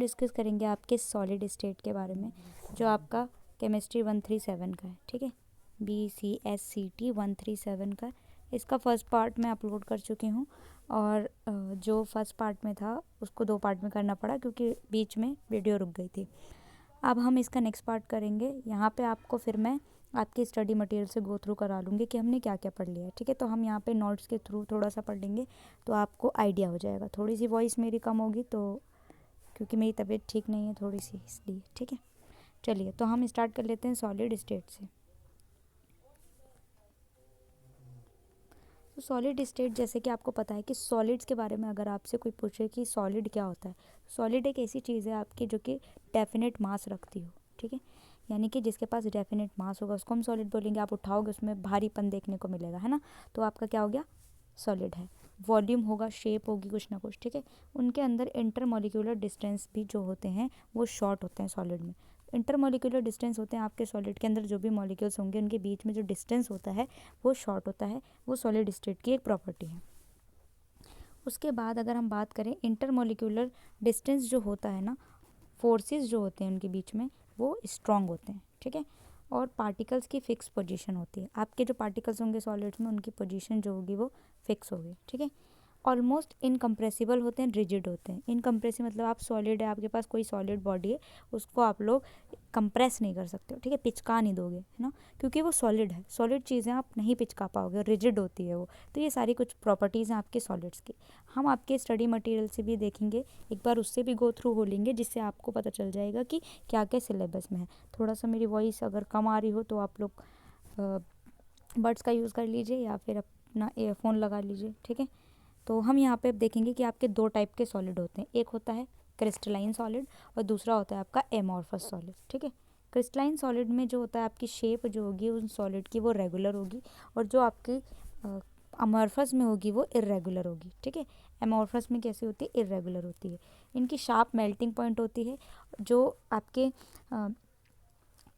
Discuss करेंगे आपके solid state के बारे में, जो आपका केमिस्ट्री 137 का है, ठीक है, BCSCT 137 का। इसका फर्स्ट पार्ट मैं अपलोड कर चुकी हूँ, और जो फर्स्ट पार्ट में था उसको 2 पार्ट में करना पड़ा क्योंकि बीच में वीडियो रुक गई थी। अब हम इसका नेक्स्ट पार्ट करेंगे। यहाँ पे आपको फिर मैं आपके स्टडी मटेरियल से गो थ्रू करा लूँगी कि हमने क्या क्या पढ़ लिया है, ठीक है। तो हम यहाँ पे नोट्स के थ्रू थोड़ा सा पढ़ लेंगे तो आपको आइडिया हो जाएगा। थोड़ी सी वॉइस मेरी कम होगी तो क्योंकि मेरी तबीयत ठीक नहीं है थोड़ी सी, इसलिए, ठीक है। चलिए तो हम स्टार्ट कर लेते हैं सॉलिड स्टेट से। तो सॉलिड स्टेट, जैसे कि आपको पता है कि सॉलिड्स के बारे में अगर आपसे कोई पूछे कि सॉलिड क्या होता है, सॉलिड एक ऐसी चीज़ है आपकी जो कि डेफिनेट मास रखती हो, ठीक है, यानी कि जिसके पास डेफिनेट मास होगा उसको हम सॉलिड बोलेंगे। आप उठाओगे उसमें भारीपन देखने को मिलेगा, है ना, तो आपका क्या हो गया, सॉलिड है। वॉल्यूम होगा, शेप होगी कुछ ना कुछ, ठीक है। उनके अंदर इंटरमॉलिक्यूलर डिस्टेंस भी जो होते हैं वो शॉर्ट होते हैं सॉलिड में। इंटरमॉलिक्यूलर डिस्टेंस होते हैं आपके सॉलिड के अंदर जो भी मॉलिक्यूल्स होंगे उनके बीच में जो डिस्टेंस होता है वो शॉर्ट होता है, वो सॉलिड स्टेट की एक प्रॉपर्टी है। उसके बाद अगर हम बात करें इंटरमॉलिक्यूलर डिस्टेंस जो होता है ना, फोर्सेस जो होते हैं उनके बीच में वो स्ट्रॉन्ग होते हैं, ठीक है। और पार्टिकल्स की फिक्स पोजीशन होती है, आपके जो पार्टिकल्स होंगे सॉलिड्स में उनकी पोजीशन जो होगी वो फिक्स होगी, ठीक है। ऑलमोस्ट इनकम्प्रेसिबल होते हैं, रिजिड होते हैं। इनकम्प्रेसिव मतलब आप सॉलिड है, आपके पास कोई सॉलिड बॉडी है, उसको आप लोग कंप्रेस नहीं कर सकते हो, ठीक है, पिचका नहीं दोगे, है ना, क्योंकि वो सॉलिड है। सॉलिड चीज़ें आप नहीं पिचका पाओगे, रिजिड होती है वो। तो ये सारी कुछ प्रॉपर्टीज़ हैं आपके सॉलिड्स की। हम आपके स्टडी मटेरियल से भी देखेंगे, एक बार उससे भी गो थ्रू हो लेंगे, जिससे आपको पता चल जाएगा कि क्या क्या सिलेबस में है। थोड़ा सा मेरी वॉइस अगर कम आ रही हो तो आप लोग बड्स का यूज़ कर लीजिए या फिर अपना ईयरफोन लगा लीजिए, ठीक है। तो हम यहाँ पे अब देखेंगे कि आपके 2 टाइप के सॉलिड होते हैं, एक होता है क्रिस्टलाइन सॉलिड और दूसरा होता है आपका एमॉर्फस सॉलिड, ठीक है। क्रिस्टलाइन सॉलिड में जो होता है आपकी शेप जो होगी उन सॉलिड की वो रेगुलर होगी, और जो आपकी अमॉर्फस में होगी वो इर्रेगुलर होगी, ठीक है। एमॉर्फस में कैसी होती है, इर्रेगुलर होती है। इनकी शार्प मेल्टिंग पॉइंट होती है। जो आपके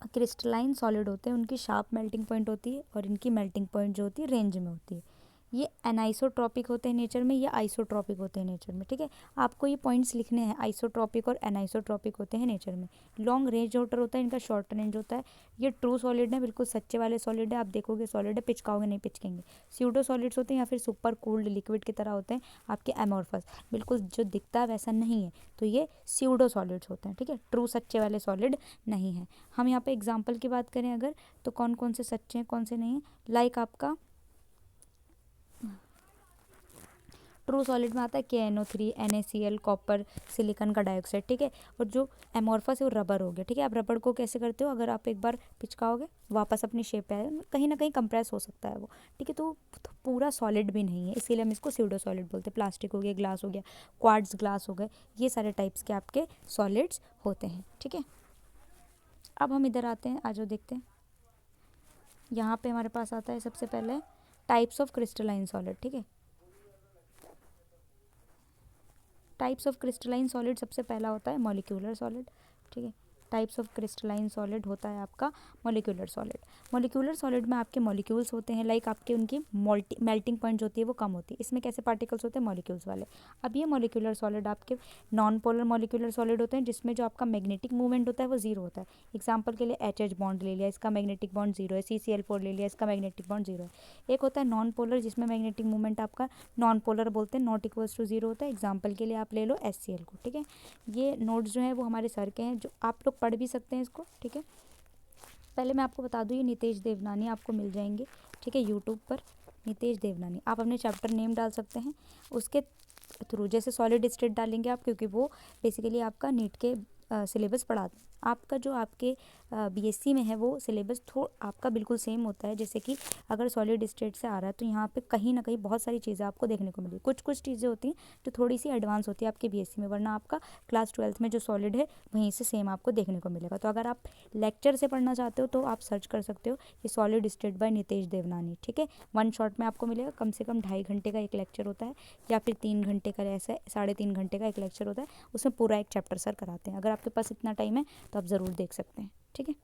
क्रिस्टलाइन सॉलिड होते हैं उनकी शार्प मेल्टिंग पॉइंट होती है, और इनकी मेल्टिंग पॉइंट जो होती है रेंज में होती है। ये एनाइसोट्रॉपिक होते हैं नेचर में, ये आइसोट्रॉपिक होते हैं नेचर में, ठीक है। आपको ये पॉइंट्स लिखने हैं, आइसोट्रॉपिक और एनाइसोट्रॉपिक होते हैं नेचर में। लॉन्ग रेंज वाटर होता है, इनका शॉर्ट रेंज होता है। ये ट्रू सॉलिड है, बिल्कुल सच्चे वाले सॉलिड है, आप देखोगे सॉलिड है, पिचकाओगे नहीं पिचकेंगे। स्यूडो सॉलिड्स होते हैं या फिर सुपर कूल्ड लिक्विड की तरह होते हैं आपके एमॉर्फस, बिल्कुल जो दिखता है वैसा नहीं है, तो ये स्यूडो सॉलिड्स होते हैं, ठीक है। ट्रू सच्चे वाले सॉलिड नहीं है। हम यहाँ पे एग्जाम्पल की बात करें अगर, तो कौन कौन से सच्चे हैं कौन से नहीं है, लाइक आपका ट्रू सॉलिड में आता है KNO3, NaCl, कॉपर, सिलिकॉन का डाइऑक्साइड, ठीक है। और जो एमॉर्फस है वो रबर हो गया, ठीक है। आप रबर को कैसे करते हो, अगर आप एक बार पिचकाओगे वापस अपनी शेप पे आए, कहीं ना कहीं कंप्रेस हो सकता है वो, ठीक है। तो पूरा सॉलिड भी नहीं है, इसीलिए हम इसको स्यूडो सॉलिड बोलते हैं। प्लास्टिक हो गया, ग्लास हो गया, क्वार्ट्ज ग्लास हो गए, ये सारे टाइप्स के आपके सॉलिड्स होते हैं, ठीक है। अब हम इधर आते हैं, आज देखते हैं। यहाँ पे हमारे पास आता है सबसे पहले टाइप्स ऑफ क्रिस्टलाइन सॉलिड, ठीक है। टाइप्स ऑफ क्रिस्टलाइन सॉलिड सबसे पहला होता है मॉलिक्यूलर सॉलिड, ठीक है। टाइप्स ऑफ क्रिस्टलाइन सॉलिड होता है आपका मॉलिक्यूलर सॉलिड। मॉलिक्यूलर सॉलिड में आपके मॉलिक्यूल्स होते हैं, लाइक आपके उनकी मेल्टिंग पॉइंट जो होती है वो कम होती है। इसमें कैसे पार्टिकल्स होते हैं, मॉलिक्यूल्स वाले। अब ये मॉलिक्यूलर सॉलिड आपके नॉन पोलर मॉलिक्यूलर सॉलिड होते हैं, जिसमें जो आपका मैग्नेटिक मूवमेंट होता है वो जीरो होता है। एग्जाम्पल के लिए HH बॉन्ड ले लिया, इसका मैग्नेटिक बॉन्ड जीरो है। CCl4 ले लिया, इसका मैग्नेटिक बॉन्ड जीरो है। एक होता है नॉन पोलर, जिसमें मैग्नेटिक मूवमेंट आपका नॉन पोलर बोलते हैं, नॉट इक्वल्स टू जीरो होता है। एग्जाम्पल के लिए आप ले लो HCl को, ठीक है। ये नोट्स जो है वो हमारे सर के हैं, जो आप लोग पढ़ भी सकते हैं इसको, ठीक है। पहले मैं आपको बता दूँ, ये नितेश देवनानी आपको मिल जाएंगे, ठीक है, यूट्यूब पर नितेश देवनानी। आप अपने चैप्टर नेम डाल सकते हैं उसके थ्रू, जैसे सॉलिड स्टेट डालेंगे आप, क्योंकि वो बेसिकली आपका नीट के सिलेबस पढ़ाते हैं। आपका जो आपके BSc में है वो सिलेबस आपका बिल्कुल सेम होता है। जैसे कि अगर सॉलिड स्टेट से आ रहा है तो यहाँ पे कहीं ना कहीं बहुत सारी चीज़ें आपको देखने को मिली। कुछ कुछ चीज़ें होती हैं जो थोड़ी सी एडवांस होती है आपके BSc में, वरना आपका क्लास 12th में जो सॉलिड है वहीं से सेम आपको देखने को मिलेगा। तो अगर आप लेक्चर से पढ़ना चाहते हो तो आप सर्च कर सकते हो कि solid state by Nitesh Devnani, ठीक है। 1 शॉट में आपको मिलेगा, कम से कम 2.5 घंटे का एक लेक्चर होता है, या फिर 3 घंटे का, ऐसा 3.5 घंटे का एक लेक्चर होता है, उसमें पूरा एक चैप्टर सर कराते हैं। अगर आपके पास इतना टाइम है तो आप ज़रूर देख सकते हैं, ठीक है,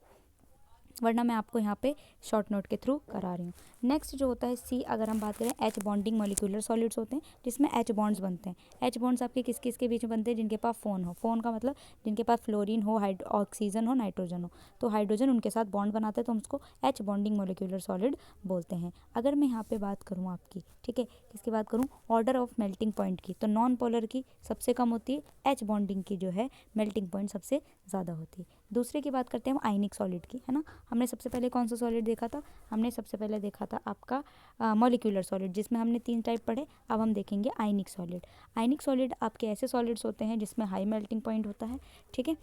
वरना मैं आपको यहाँ पे शॉर्ट नोट के थ्रू करा रही हूँ। नेक्स्ट जो होता है C, अगर हम बात करें H बॉन्डिंग मॉलिक्यूलर सॉलिड्स होते हैं जिसमें H बॉन्ड्स बनते हैं। H बॉन्ड्स आपके किस किस के बीच में बनते हैं? जिनके पास फोन हो, फोन का मतलब जिनके पास फ्लोरीन हो, ऑक्सीजन हो, नाइट्रोजन हो, तो हाइड्रोजन उनके साथ बॉन्ड बनाते हैं तो हम उसको H बॉन्डिंग मॉलिक्यूलर सॉलिड बोलते हैं। अगर मैं यहाँ पे बात करूँ आपकी, ठीक है, किसकी बात करूँ? ऑर्डर ऑफ मेल्टिंग पॉइंट की, तो नॉन पोलर की सबसे कम होती है, H बॉन्डिंग की जो है मेल्टिंग पॉइंट सबसे ज़्यादा होती है। दूसरे की बात करते हैं हम आयनिक सॉलिड की, है ना। हमने सबसे पहले कौन सा सॉलिड देखा था? हमने सबसे पहले देखा था आपका मॉलिक्यूलर सॉलिड, जिसमें हमने 3 टाइप पढ़े। अब हम देखेंगे आयनिक सॉलिड। आयनिक सॉलिड आपके ऐसे सॉलिड्स होते हैं जिसमें हाई मेल्टिंग पॉइंट होता है, ठीक है।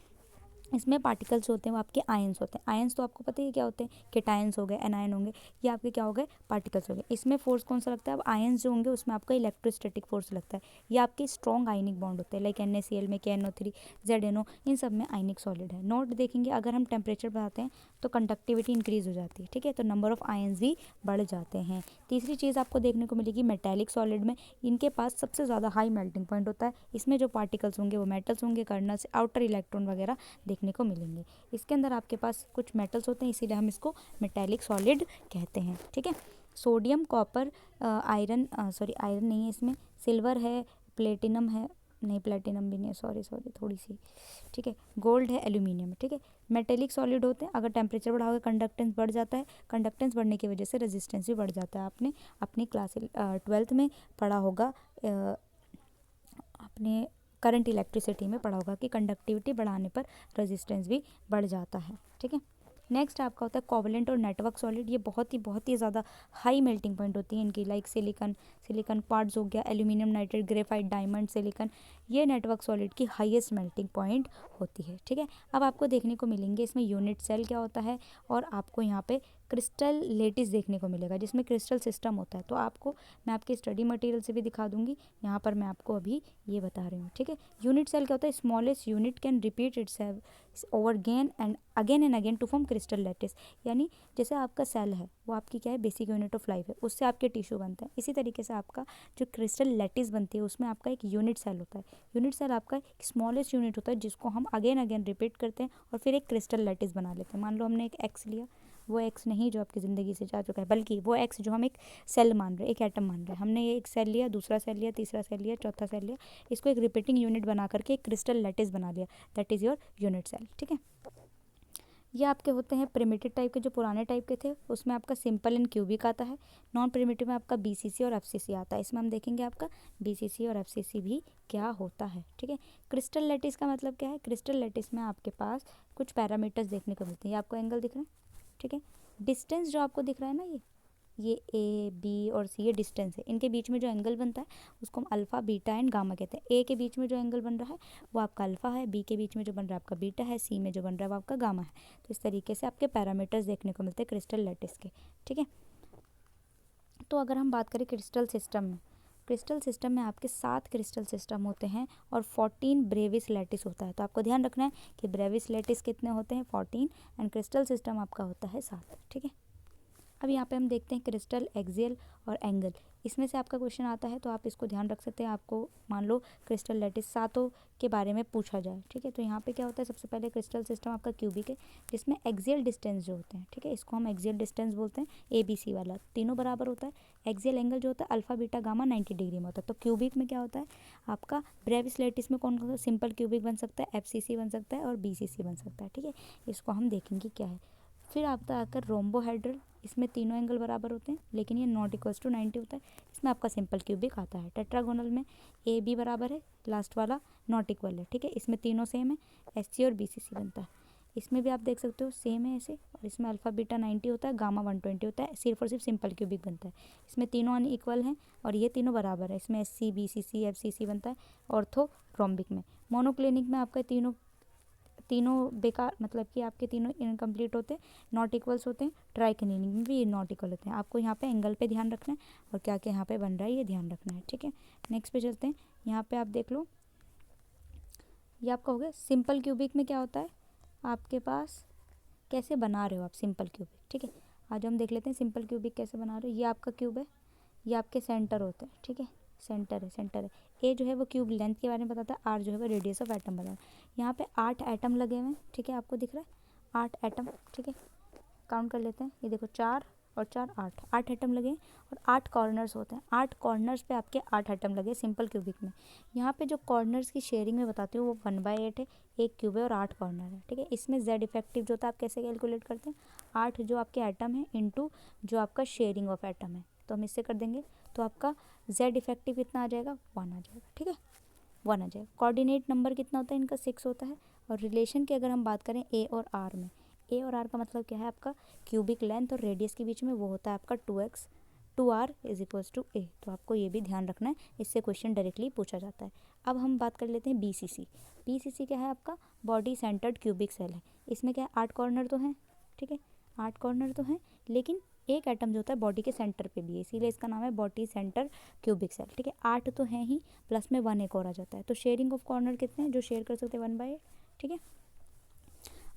इसमें पार्टिकल्स होते हैं वो आपके आयंस होते हैं। आयंस तो आपको पता ही क्या होते हैं? केटायंस हो गए, एनायन होंगे, ये आपके क्या हो गए? पार्टिकल्स हो गए। इसमें फोर्स कौन सा लगता है? अब आयंस जो होंगे उसमें आपका इलेक्ट्रोस्टैटिक फोर्स लगता है। ये आपके स्ट्रॉन्ग आयनिक बॉन्ड होते हैं, लाइक NaCl में KNO3, ZNO, इन सब में आयनिक सॉलिड है। नोट देखेंगे, अगर हम टेम्परेचर बढ़ाते हैं तो कंडक्टिविटी इंक्रीज हो जाती है, ठीक है, तो नंबर ऑफ आयंस भी बढ़ जाते हैं। तीसरी चीज़ आपको देखने को मिलेगी मेटेलिक सॉलिड में, इनके पास सबसे ज़्यादा हाई मेल्टिंग पॉइंट होता है। इसमें जो पार्टिकल्स होंगे वो मेटल्स होंगे, कर्नल्स, आउटर इलेक्ट्रॉन वगैरह देखने को मिलेंगे। इसके अंदर आपके पास कुछ मेटल्स होते हैं, इसीलिए हम इसको मेटेलिक सॉलिड कहते हैं, ठीक है। Sodium, copper, iron, sorry iron नहीं है इसमें, सिल्वर है, प्लेटिनम है, नहीं प्लेटिनम भी नहीं है, सॉरी थोड़ी सी, ठीक है, गोल्ड है, एल्यूमिनियम है, ठीक है। मेटेलिक सॉलिड होते हैं, अगर टेम्परेचर बढ़ाओगे कंडक्टेंस बढ़ जाता है, कंडक्टेंस बढ़ने की वजह से रेजिस्टेंस भी बढ़ जाता है। आपने अपनी क्लास 12th में पढ़ा होगा, अपने करंट इलेक्ट्रिसिटी में पढ़ा होगा कि कंडक्टिविटी बढ़ाने पर रेजिस्टेंस भी बढ़ जाता है, ठीक है। नेक्स्ट आपका होता है कोवलेंट और नेटवर्क सॉलिड। ये बहुत ही ज़्यादा हाई मेल्टिंग पॉइंट होती है इनकी, लाइक सिलिकॉन क्वार्ट्ज हो गया, aluminium nitrate, graphite, diamond, silicon, ये नेटवर्क सॉलिड की हाईएस्ट मेल्टिंग पॉइंट होती है, ठीक है। अब आपको देखने को मिलेंगे इसमें यूनिट सेल क्या होता है, और आपको यहाँ पे क्रिस्टल लेटिस देखने को मिलेगा जिसमें क्रिस्टल सिस्टम होता है। तो आपको मैं आपके स्टडी मटेरियल से भी दिखा दूंगी, यहाँ पर मैं आपको अभी ये बता रही हूँ, ठीक है। यूनिट सेल क्या होता है? Smallest unit can repeat itself over again and again to form crystal lattice. यानी जैसे आपका सेल है वो आपकी क्या है? बेसिक यूनिट ऑफ लाइफ है, उससे आपके टिश्यू बनते हैं। इसी तरीके से आपका जो क्रिस्टल लेटिस बनती है उसमें आपका एक यूनिट सेल होता है। यूनिट सेल आपका एक स्मॉलेस्ट यूनिट होता है जिसको हम अगेन रिपीट करते हैं और फिर एक क्रिस्टल लेटिस बना लेते हैं। मान लो हमने एक एक्स लिया, वो एक्स नहीं जो आपकी ज़िंदगी से जा चुका है, बल्कि वो एक्स जो हम एक सेल मान रहे हैं, एक एटम मान रहे हैं। हमने ये एक सेल लिया, दूसरा सेल लिया, तीसरा सेल लिया, चौथा सेल लिया, इसको एक रिपीटिंग यूनिट बना करके एक क्रिस्टल लेटिस बना लिया, that is your unit cell, ठीक है। ये आपके होते हैं प्रिमिटिव टाइप के, जो पुराने टाइप के थे उसमें आपका सिंपल एंड क्यूबिक आता है। नॉन प्रिमिटिव में आपका BCC और FCC आता है। इसमें हम देखेंगे आपका BCC और FCC भी क्या होता है, ठीक है। क्रिस्टल लेटिस का मतलब क्या है? क्रिस्टल लेटिस में आपके पास कुछ पैरामीटर्स देखने को मिलते हैं। ये आपको एंगल दिख रहा है, ठीक है। डिस्टेंस जो आपको दिख रहा है ना, ये A, B और C ये डिस्टेंस है। इनके बीच में जो एंगल बनता है उसको हम अल्फ़ा, बीटा एंड गामा कहते हैं। A के बीच में जो एंगल बन रहा है वो आपका अल्फ़ा है, B के बीच में जो बन रहा है आपका बीटा है, C में जो बन रहा है वो आपका गामा है। तो इस तरीके से आपके पैरामीटर्स देखने को मिलते हैं क्रिस्टल लेटिस के, ठीक है। तो अगर हम बात करें क्रिस्टल सिस्टम में आपके 7 क्रिस्टल सिस्टम होते हैं और 14 ब्रेविस लेटिस होता है। तो आपको ध्यान रखना है कि ब्रेविस लेटिस कितने होते हैं? 14, एंड क्रिस्टल सिस्टम आपका होता है 7, ठीक है। अब यहाँ पे हम देखते हैं क्रिस्टल, एक्सियल और एंगल। इसमें से आपका क्वेश्चन आता है तो आप इसको ध्यान रख सकते हैं। आपको मान लो क्रिस्टल लेटिस सातों के बारे में पूछा जाए, ठीक है, तो यहाँ पे क्या होता है? सबसे पहले क्रिस्टल सिस्टम आपका क्यूबिक है जिसमें एक्सियल डिस्टेंस जो होते हैं, ठीक है, इसको हम एक्सियल डिस्टेंस बोलते हैं, ABC वाला, तीनों बराबर होता है। एक्सियल एंगल जो होता है अल्फा, बीटा, गामा 90 डिग्री में होता है। तो क्यूबिक में क्या होता है आपका? ब्रेविस लेटिस में कौन कौन सा सिंपल क्यूबिक बन सकता है? FCC बन सकता है और BCC बन सकता है, ठीक है। इसको हम देखेंगे क्या है। फिर आपका आकर रोम्बोहेड्रल, इसमें तीनों एंगल बराबर होते हैं लेकिन ये नॉट इक्वल्स टू 90 होता है। इसमें आपका सिंपल क्यूबिक आता है। टेट्रागोनल में AB बराबर है, लास्ट वाला नॉट इक्वल है, ठीक है। इसमें तीनों सेम है, SC और BCC बनता है। इसमें भी आप देख सकते हो सेम है ऐसे, और इसमें अल्फा बीटा 90 होता है, गामा 120 होता है, सिर्फ और सिर्फ सिंपल क्यूबिक बनता है। इसमें तीनों अनइक्वल हैं और ये तीनों बराबर है। इसमें SC, BCC, FCC बनता है। ऑर्थो रोम्बिक में, मोनोक्लिनिक में आपका तीनों बेकार, मतलब कि आपके तीनों इनकम्प्लीट होते हैं, नॉट इक्वल्स होते हैं। ट्राइक्लिनिक में भी ये नॉट इक्वल होते हैं। आपको यहाँ पे एंगल पे ध्यान रखना है और क्या क्या यहाँ पे बन रहा है ये ध्यान रखना है, ठीक है। नेक्स्ट पे चलते हैं। यहाँ पे आप देख लो, ये आपका हो गया सिंपल क्यूबिक में क्या होता है आपके पास, कैसे बना रहे हो आप सिंपल क्यूबिक, ठीक है। आज हम देख लेते हैं सिंपल क्यूबिक कैसे बना रहे हो। ये आपका क्यूब है, ये आपके सेंटर होते हैं, ठीक है, सेंटर है। ए जो है वो क्यूब लेंथ के बारे में बताता है, आर जो है वो रेडियस ऑफ एटम बताता है। यहाँ पे 8 एटम लगे हुए हैं, ठीक है, आपको दिख रहा है 8 एटम, ठीक है। काउंट कर लेते हैं, ये देखो 4 और 4 8, 8 एटम लगे और 8 कॉर्नर्स होते हैं। 8 कॉर्नर्स पे आपके 8 एटम लगे सिंपल क्यूबिक में। यहाँ पे जो कॉर्नर्स की शेयरिंग में बताती हूँ वो 1/8 है, एक क्यूब है और 8 कॉर्नर है, ठीक है। इसमें जेड इफेक्टिव जो होता है आप कैसे कैलकुलेट करते हैं, 8 जो आपके एटम है इंटू जो आपका शेयरिंग ऑफ एटम है, तो हम इससे कर देंगे तो आपका जेड इफेक्टिव कितना आ जाएगा, 1 आ जाएगा, ठीक है, 1 आ जाएगा। कोऑर्डिनेट नंबर कितना होता है इनका, 6 होता है। और रिलेशन की अगर हम बात करें ए और आर में, ए और आर का मतलब क्या है आपका क्यूबिक लेंथ और रेडियस के बीच में वो होता है आपका 2x 2r is equals to ए, तो आपको ये भी ध्यान रखना है, इससे क्वेश्चन डायरेक्टली पूछा जाता है। अब हम बात कर लेते हैं बीसीसी। बीसीसी क्या है आपका बॉडी सेंटर्ड क्यूबिक सेल है। इसमें क्या है 8 कॉर्नर तो हैं, ठीक है, 8 कॉर्नर तो हैं, लेकिन एक एटम जो होता है बॉडी के सेंटर पे भी है, इसीलिए इसका नाम है बॉडी सेंटर क्यूबिक सेल, ठीक है। 8 तो हैं ही, प्लस में 1 एक और आ जाता है, तो शेयरिंग ऑफ कॉर्नर कितने हैं जो शेयर कर सकते हैं 1/8, ठीक है।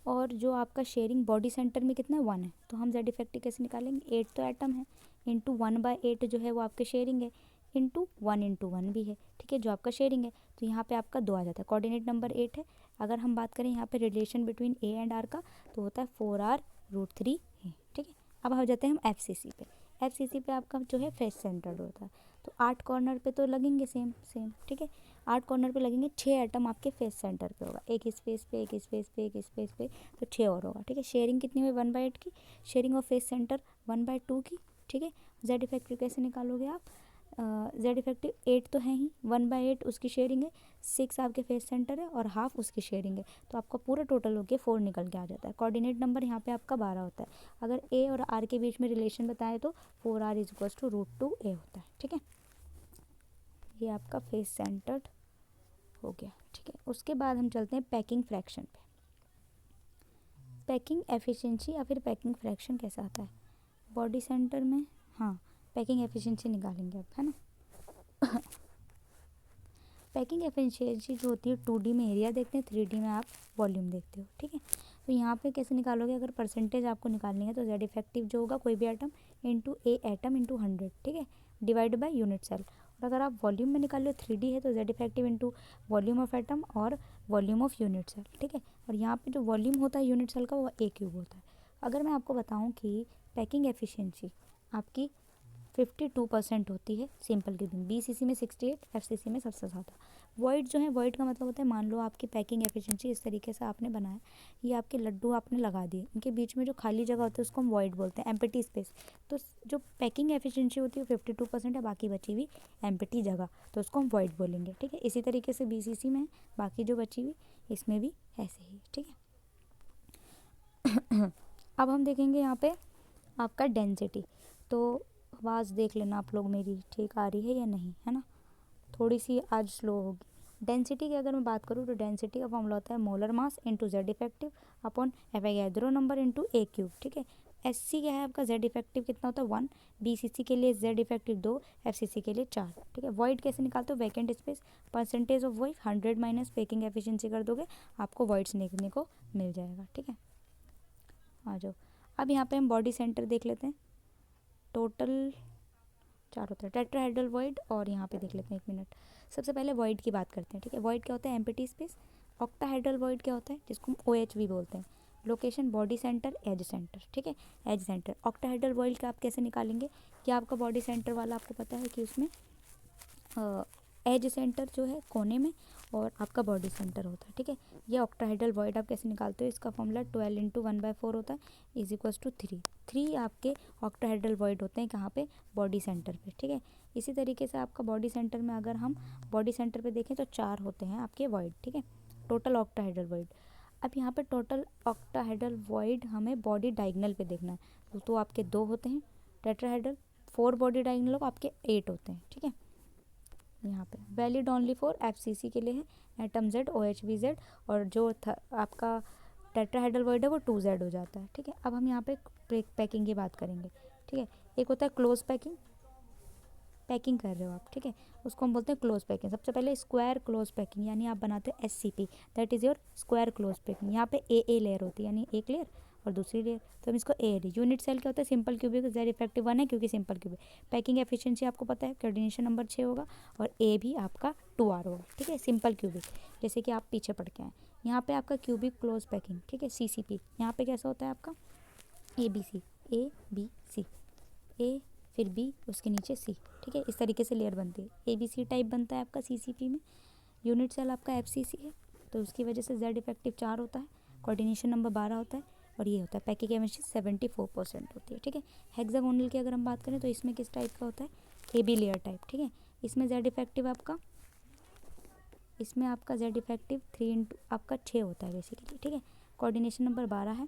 और जो आपका शेयरिंग बॉडी सेंटर में कितना है 1 है, तो हम जेड इफेक्टिव कैसे निकालेंगे, 8 तो एटम है इंटू 1/8 जो है वो आपके शेयरिंग है इंटू 1 भी है, ठीक है, जो आपका शेयरिंग है, तो यहाँ पे आपका 2 आ जाता है। कोऑर्डिनेट नंबर 8 है। अगर हम बात करें यहाँ पे relation between A and R का, तो होता है 4r√3 है, ठीक है। अब आ जाते हैं हम एफसीसी पे। एफसीसी पे आपका जो है फेस सेंटर्ड होता है, तो 8 कॉर्नर पे तो लगेंगे सेम सेम, ठीक है, 8 कॉर्नर पे लगेंगे, 6 एटम आपके फेस सेंटर पे होगा, एक स्पेस पे एक स्पेस पे एक स्पेस पे, तो 6 और होगा, ठीक है। शेयरिंग कितनी हुई 1/8 की, शेयरिंग ऑफ फेस सेंटर 1/2 की, ठीक है। जेड इफेक्टिव कैसे निकालोगे आप, जेड इफेक्टिव 8 तो है ही, 1/8 उसकी शेयरिंग है, 6 आपके फेस सेंटर है और हाफ उसकी शेयरिंग है, तो आपका पूरा टोटल होकर 4 निकल के आ जाता है। कोऑर्डिनेट नंबर यहाँ पे आपका 12 होता है। अगर ए और आर के बीच में रिलेशन बताएं तो 4r is equals to √2a होता है, ठीक है। ये आपका फेस सेंटर्ड हो गया, ठीक है। उसके बाद हम चलते हैं पैकिंग फ्रैक्शन पे। पैकिंग एफिशिएंसी या फिर पैकिंग फ्रैक्शन कैसा आता है बॉडी सेंटर में, हाँ पैकिंग एफिशिएंसी निकालेंगे अब, है ना। पैकिंग एफिशिएंसी जो होती है 2D में एरिया देखते हैं, 3D में आप वॉल्यूम देखते हो, ठीक है। तो यहाँ पे कैसे निकालोगे, अगर परसेंटेज आपको निकालनी है तो जेड इफेक्टिव जो होगा कोई भी एटम इंटू ए एटम इंटू 100, ठीक है, डिवाइड बाय यूनिट सेल। और अगर आप वॉल्यूम में निकाल लो 3D है तो Z effective into volume of atom और वॉल्यूम ऑफ यूनिट सेल, ठीक है। और यहाँ पे जो वॉल्यूम होता है यूनिट सेल का वो A³ होता है। अगर मैं आपको बताऊँ कि पैकिंग एफिशिएंसी आपकी 52% होती है सिंपल क्यूबिंग, बीसीसी में 68, एफसीसी में सबसे ज़्यादा। वॉइड जो है, वॉइड का मतलब होता है मान लो आपकी पैकिंग एफिशिएंसी इस तरीके से आपने बनाया, ये आपके लड्डू आपने लगा दिए, इनके बीच में जो खाली जगह होती है उसको हम वॉइड बोलते हैं, एम्प्टी स्पेस। तो जो पैकिंग एफिशिएंसी होती है 52% है, बाकी बची हुई एम्प्टी जगह, तो उसको हम वॉइड बोलेंगे, ठीक है। इसी तरीके से बीसीसी में बाकी जो बची हुई इसमें भी ऐसे ही, ठीक है। अब हम देखेंगे यहाँ पे आपका डेंसिटी, तो आवाज़ देख लेना आप लोग मेरी ठीक आ रही है या नहीं, है ना, थोड़ी सी आज स्लो होगी। डेंसिटी की अगर मैं बात करूँ तो डेंसिटी का फॉर्मूला होता है molar mass into Z effective upon Avogadro number into A³, ठीक है। एससी क्या है आपका, जेड इफेक्टिव कितना होता है 1, बीसीसी के लिए जेड इफेक्टिव 2, एफसीसी के लिए 4, ठीक है। वॉइड कैसे निकालते हो, vacant space percentage of void 100 minus packing efficiency कर दोगे, आपको वॉइड्स देखने को मिल जाएगा, ठीक है। आ जाओ, अब यहाँ पे हम बॉडी सेंटर देख लेते हैं, टोटल 4 होता है टेट्राहेड्रल वॉइड, और यहाँ पे देख लेते हैं 1 मिनट। सबसे पहले वॉइड की बात करते हैं, ठीक है। वॉइड क्या होता है, एम्प्टी स्पेस। ऑक्टाहेड्रल वॉइड क्या होता है, जिसको हम OH भी बोलते हैं, location body centre edge centre, ठीक है, एज सेंटर। ऑक्टाहेड्रल वॉइड का आप कैसे निकालेंगे, क्या आपका बॉडी सेंटर वाला आपको पता है कि उसमें एज सेंटर जो है कोने में और आपका बॉडी सेंटर होता है, ठीक है। ये ऑक्टाहेड्रल वॉइड आप कैसे निकालते हो, इसका फॉर्मूला 12 इंटू 1/4 होता है इज इक्वल्स टू 3 आपके ऑक्टाहेड्रल वॉइड होते हैं कहाँ पे, बॉडी सेंटर पे, ठीक है। इसी तरीके से आपका बॉडी सेंटर में अगर हम बॉडी सेंटर पे देखें तो 4 होते हैं आपके वॉइड, ठीक है, टोटल ऑक्टाहेड्रल वॉइड। अब यहाँ पे टोटल ऑक्टाहेड्रल वॉइड हमें बॉडी डायगोनल पे देखना है, तो आपके 2 होते हैं टेट्राहेड्रल, 4 बॉडी डायगोनल आपके 8 होते हैं, ठीक है। यहाँ पे वैलिड ओनली फॉर एफसीसी के लिए है, एटम जेड OHV जेड, और जो आपका टेट्राहेड्रल वॉइड है वो 2Z हो जाता है, ठीक है। अब हम यहाँ पे पैकिंग की बात करेंगे, ठीक है। एक होता है क्लोज पैकिंग, पैकिंग कर रहे हो आप, ठीक है, उसको हम बोलते हैं क्लोज पैकिंग। सबसे पहले स्क्वायर क्लोज पैकिंग, यानी आप बनाते हो SCP, that is your square close packing. यहाँ पे A लेयर होती है, यानी एक लेयर और दूसरी लेयर, तो हम इसको A। यूनिट सेल क्या होता है, सिंपल क्यूबिक, जेड इफेक्टिव 1 है क्योंकि सिंपल क्यूबिक। पैकिंग एफिशिएंसी आपको पता है, कोऑर्डिनेशन नंबर 6 होगा और A भी आपका 2R होगा, ठीक है, सिंपल क्यूबिक, जैसे कि आप पीछे पढ़ के आए। यहाँ पे आपका क्यूबिक क्लोज पैकिंग, ठीक है, CCP। यहाँ पे कैसा होता है आपका ABC, ABC, ए, फिर बी, उसके नीचे सी, ठीक है। इस तरीके से लेयर बनती है। ABC टाइप बनता है आपका CCP में। यूनिट सेल आपका FCC है, तो उसकी वजह से Z इफेक्टिव 4 होता है, कोऑर्डिनेशन नंबर 12 होता है, और ये होता है पैकिंग केमिस्ट्री 74% होती है, ठीक है। हेक्सागोनल की अगर हम बात करें तो इसमें किस टाइप का होता है, AB लेयर टाइप, ठीक है। इसमें Z इफेक्टिव आपका, इसमें आपका Z इफेक्टिव 3 इंटू आपका 6 होता है बेसिकली, ठीक है। कोऑर्डिनेशन नंबर 12 है,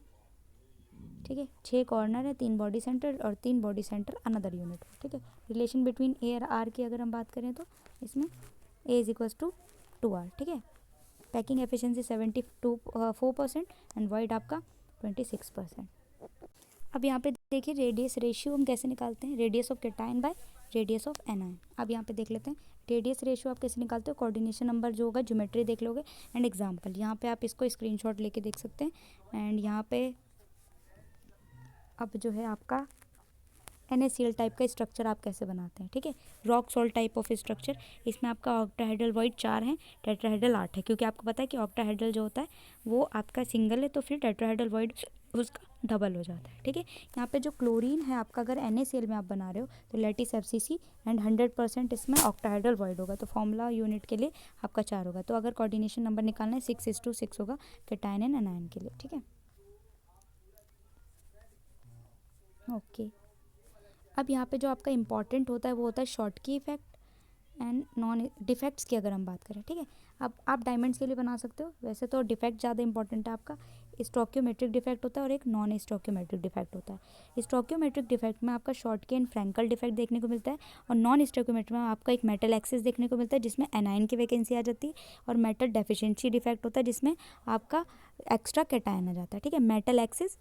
ठीक है। 6 कॉर्नर है, 3 बॉडी सेंटर और 3 बॉडी सेंटर अनदर यूनिट, ठीक है। रिलेशन बिटवीन A और R की अगर हम बात करें तो इसमें A is equals to 2R, ठीक है। पैकिंग एफिशिएंसी 74% एंड वाइड आपका 26%। अब यहाँ पे देखिए रेडियस रेशियो हम कैसे निकालते हैं, radius of cation by radius of anion. अब यहाँ पे देख लेते हैं रेडियस रेशियो आप कैसे निकालते हो, कोऑर्डिनेशन नंबर जो होगा ज्योमेट्री देख लोगे एंड एग्जांपल। यहाँ पे आप इसको स्क्रीनशॉट लेके देख सकते हैं। एंड यहाँ पे अब जो है आपका NaCl टाइप का स्ट्रक्चर आप कैसे बनाते हैं, ठीक है। Rock salt type of structure, इसमें आपका ऑक्टाहेड्रल वॉइड 4 है, टेट्राहेड्रल 8 है, क्योंकि आपको पता है कि ऑक्टाहेड्रल जो होता है वो आपका सिंगल है, तो फिर टेट्राहेड्रल वॉइड उसका डबल हो जाता है, ठीक है। यहाँ पे जो क्लोरीन है आपका, अगर NaCl में आप बना रहे हो तो लैटिस FCC एंड 100% इसमें ऑक्टाहेड्रल वॉइड होगा, तो फॉर्मूला यूनिट के लिए आपका 4 होगा। तो अगर कोऑर्डिनेशन नंबर निकालना है 6:6 होगा कैटायन एंड एनायन के लिए, ठीक है। ओके, अब यहाँ पे जो आपका इंपॉर्टेंट होता है वो होता है Schottky effect and non defects की अगर हम बात करें, ठीक है। अब आप डायमंड्स के लिए बना सकते हो, वैसे तो डिफेक्ट ज़्यादा इंपॉर्टेंट है आपका। स्टोक्योमेट्रिक डिफेक्ट होता है और एक नॉन स्टोक्योमेट्रिक डिफेक्ट होता है। स्टोक्योमेट्रिक डिफेक्ट में आपका शॉर्टकी एंड फ्रैंकल डिफेक्ट देखने को मिलता है, और नॉन स्टोक्योमेट्रिक में आपका एक मेटल एक्सिस देखने को मिलता है जिसमें एनायन की वैकेंसी आ जाती है, और मेटल डेफिशिएंसी डिफेक्ट होता है जिसमें आपका एक्स्ट्रा कैटायन आ जाता है, ठीक है। मेटल एक्सिस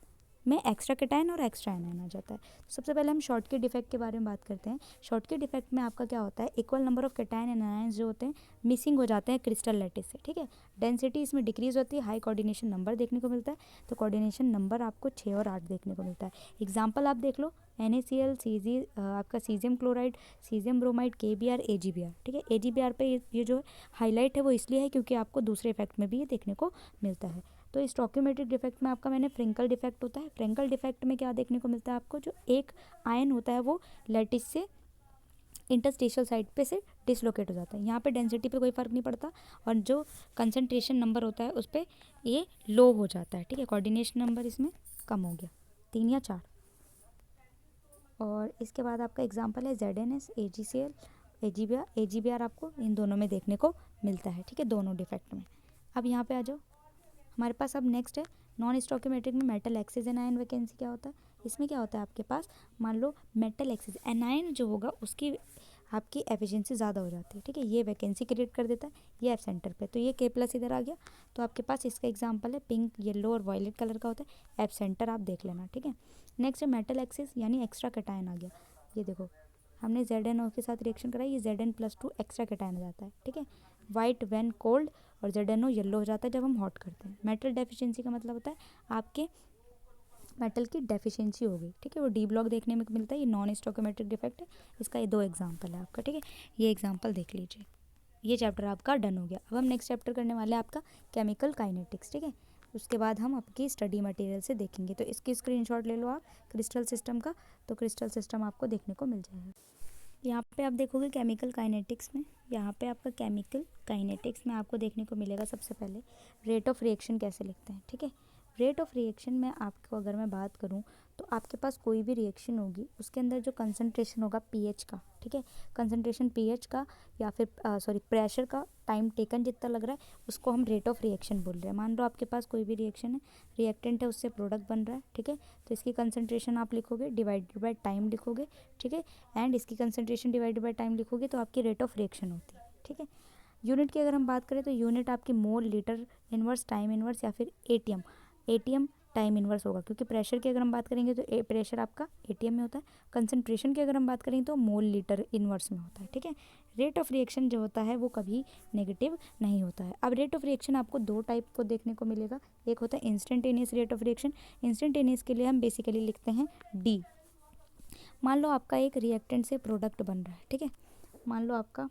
में एक्स्ट्रा कैटायन और एक्स्ट्रा एनायन आ जाता है। तो सबसे पहले हम शॉर्टकी डिफेक्ट के बारे में बात करते हैं। शॉर्टकी डिफेक्ट में आपका क्या होता है, equal number of cation and anion जो होते हैं मिसिंग हो जाते हैं क्रिस्टल लैटिस से, ठीक है। डेंसिटी इसमें डिक्रीज होती है, हाई कोऑर्डिनेशन नंबर देखने को मिलता है, तो कोऑर्डिनेशन नंबर आपको 6 और 8 देखने को मिलता है। एग्जाम्पल आप देख लो, NaCl, आपका caesium chloride, caesium bromide, KBr, AgBr, ठीक है। AgBr पे ये जो हाईलाइट है वो इसलिए है क्योंकि आपको दूसरे इफेक्ट में भी ये देखने को मिलता है। तो स्टोक्योमेट्रिक डिफेक्ट में आपका मैंने फ्रिंकल डिफेक्ट होता है। फ्रिंकल डिफेक्ट में क्या देखने को मिलता है आपको, जो एक आयन होता है वो लैटिस से इंटरस्टिशियल साइड पे से डिसलोकेट हो जाता है। यहाँ पे डेंसिटी पे कोई फ़र्क नहीं पड़ता, और जो कंसंट्रेशन नंबर होता है उस पर ये लो हो जाता है, ठीक है। कोऑर्डिनेशन नंबर इसमें कम हो गया, 3 या 4। और इसके बाद आपका एग्जाम्पल है ZNS, AgCl, AgBr आपको इन दोनों में देखने को मिलता है, ठीक है, दोनों डिफेक्ट में। अब यहाँ पे आ जाओ, हमारे पास अब नेक्स्ट है नॉन स्टोक्योमेट्रिक में मेटल एक्सिस एनायन वैकेंसी क्या होता है। इसमें क्या होता है आपके पास, मान लो मेटल एक्सिस एनायन जो होगा उसकी आपकी एफिशिएंसी ज़्यादा हो जाती है, ठीक है। ये वैकेंसी क्रिएट कर देता है, ये F सेंटर पे, तो ये K+ इधर आ गया। तो आपके पास इसका एग्जांपल है पिंक, येलो और वायलेट कलर का होता है, F सेंटर आप देख लेना, ठीक है। नेक्स्ट है मेटल एक्सिस यानी एक्स्ट्रा कैटायन आ गया। ये देखो हमने ZnO के साथ रिएक्शन कराई, ये Zn+2 एक्स्ट्रा कैटायन आ जाता है, ठीक है। वाइट व्हेन कोल्ड, और ZnO येलो हो जाता है जब हम हॉट करते हैं। मेटल डेफिशिएंसी का मतलब होता है आपके मेटल की डेफिशिएंसी हो गई, ठीक है, वो डी ब्लॉक देखने में मिलता है। ये नॉन स्टोक्योमेट्रिक डिफेक्ट है, इसका ये 2 एग्जांपल है आपका, ठीक है। ये एग्जांपल देख लीजिए। ये चैप्टर आपका डन हो गया। अब हम नेक्स्ट चैप्टर करने वाले हैं आपका केमिकल काइनेटिक्स, ठीक है। उसके बाद हम आपकी स्टडी मटेरियल से देखेंगे, तो इसकी स्क्रीनशॉट ले लो आप क्रिस्टल सिस्टम का, तो क्रिस्टल सिस्टम आपको देखने को मिल जाएगा। यहाँ पे आप देखोगे केमिकल काइनेटिक्स में, यहाँ पे आपका केमिकल काइनेटिक्स में आपको देखने को मिलेगा सबसे पहले रेट ऑफ रिएक्शन कैसे लिखते हैं, ठीक है। रेट ऑफ रिएक्शन में आपको अगर मैं बात करूँ तो आपके पास कोई भी रिएक्शन होगी उसके अंदर जो कंसंट्रेशन होगा पीएच का, ठीक है, कंसंट्रेशन पीएच का या फिर प्रेशर का टाइम टेकन जितना लग रहा है उसको हम रेट ऑफ रिएक्शन बोल रहे हैं। मान लो आपके पास कोई भी रिएक्शन है, रिएक्टेंट है, उससे प्रोडक्ट बन रहा है, ठीक है, तो इसकी कंसंट्रेशन आप लिखोगे डिवाइडेड बाय टाइम लिखोगे, ठीक है, एंड इसकी कंसंट्रेशन डिवाइडेड बाय टाइम लिखोगे तो आपकी रेट ऑफ रिएक्शन होती है, ठीक है। यूनिट की अगर हम बात करें तो यूनिट आपकी मोल, लीटर इनवर्स, टाइम इनवर्स या फिर एटीएम टाइम इनवर्स होगा, क्योंकि प्रेशर की अगर हम बात करेंगे तो प्रेशर आपका एटीएम में होता है। कंसंट्रेशन की अगर हम बात करें तो मोल, लीटर इनवर्स में होता है, ठीक है। रेट ऑफ रिएक्शन जो होता है वो कभी नेगेटिव नहीं होता है। अब रेट ऑफ रिएक्शन आपको 2 टाइप को देखने को मिलेगा, एक होता है instantaneous rate of reaction. Instantaneous के लिए हम बेसिकली लिखते हैं डी। मान लो आपका एक रिएक्टेंट से प्रोडक्ट बन रहा है, ठीक है, मान लो आपका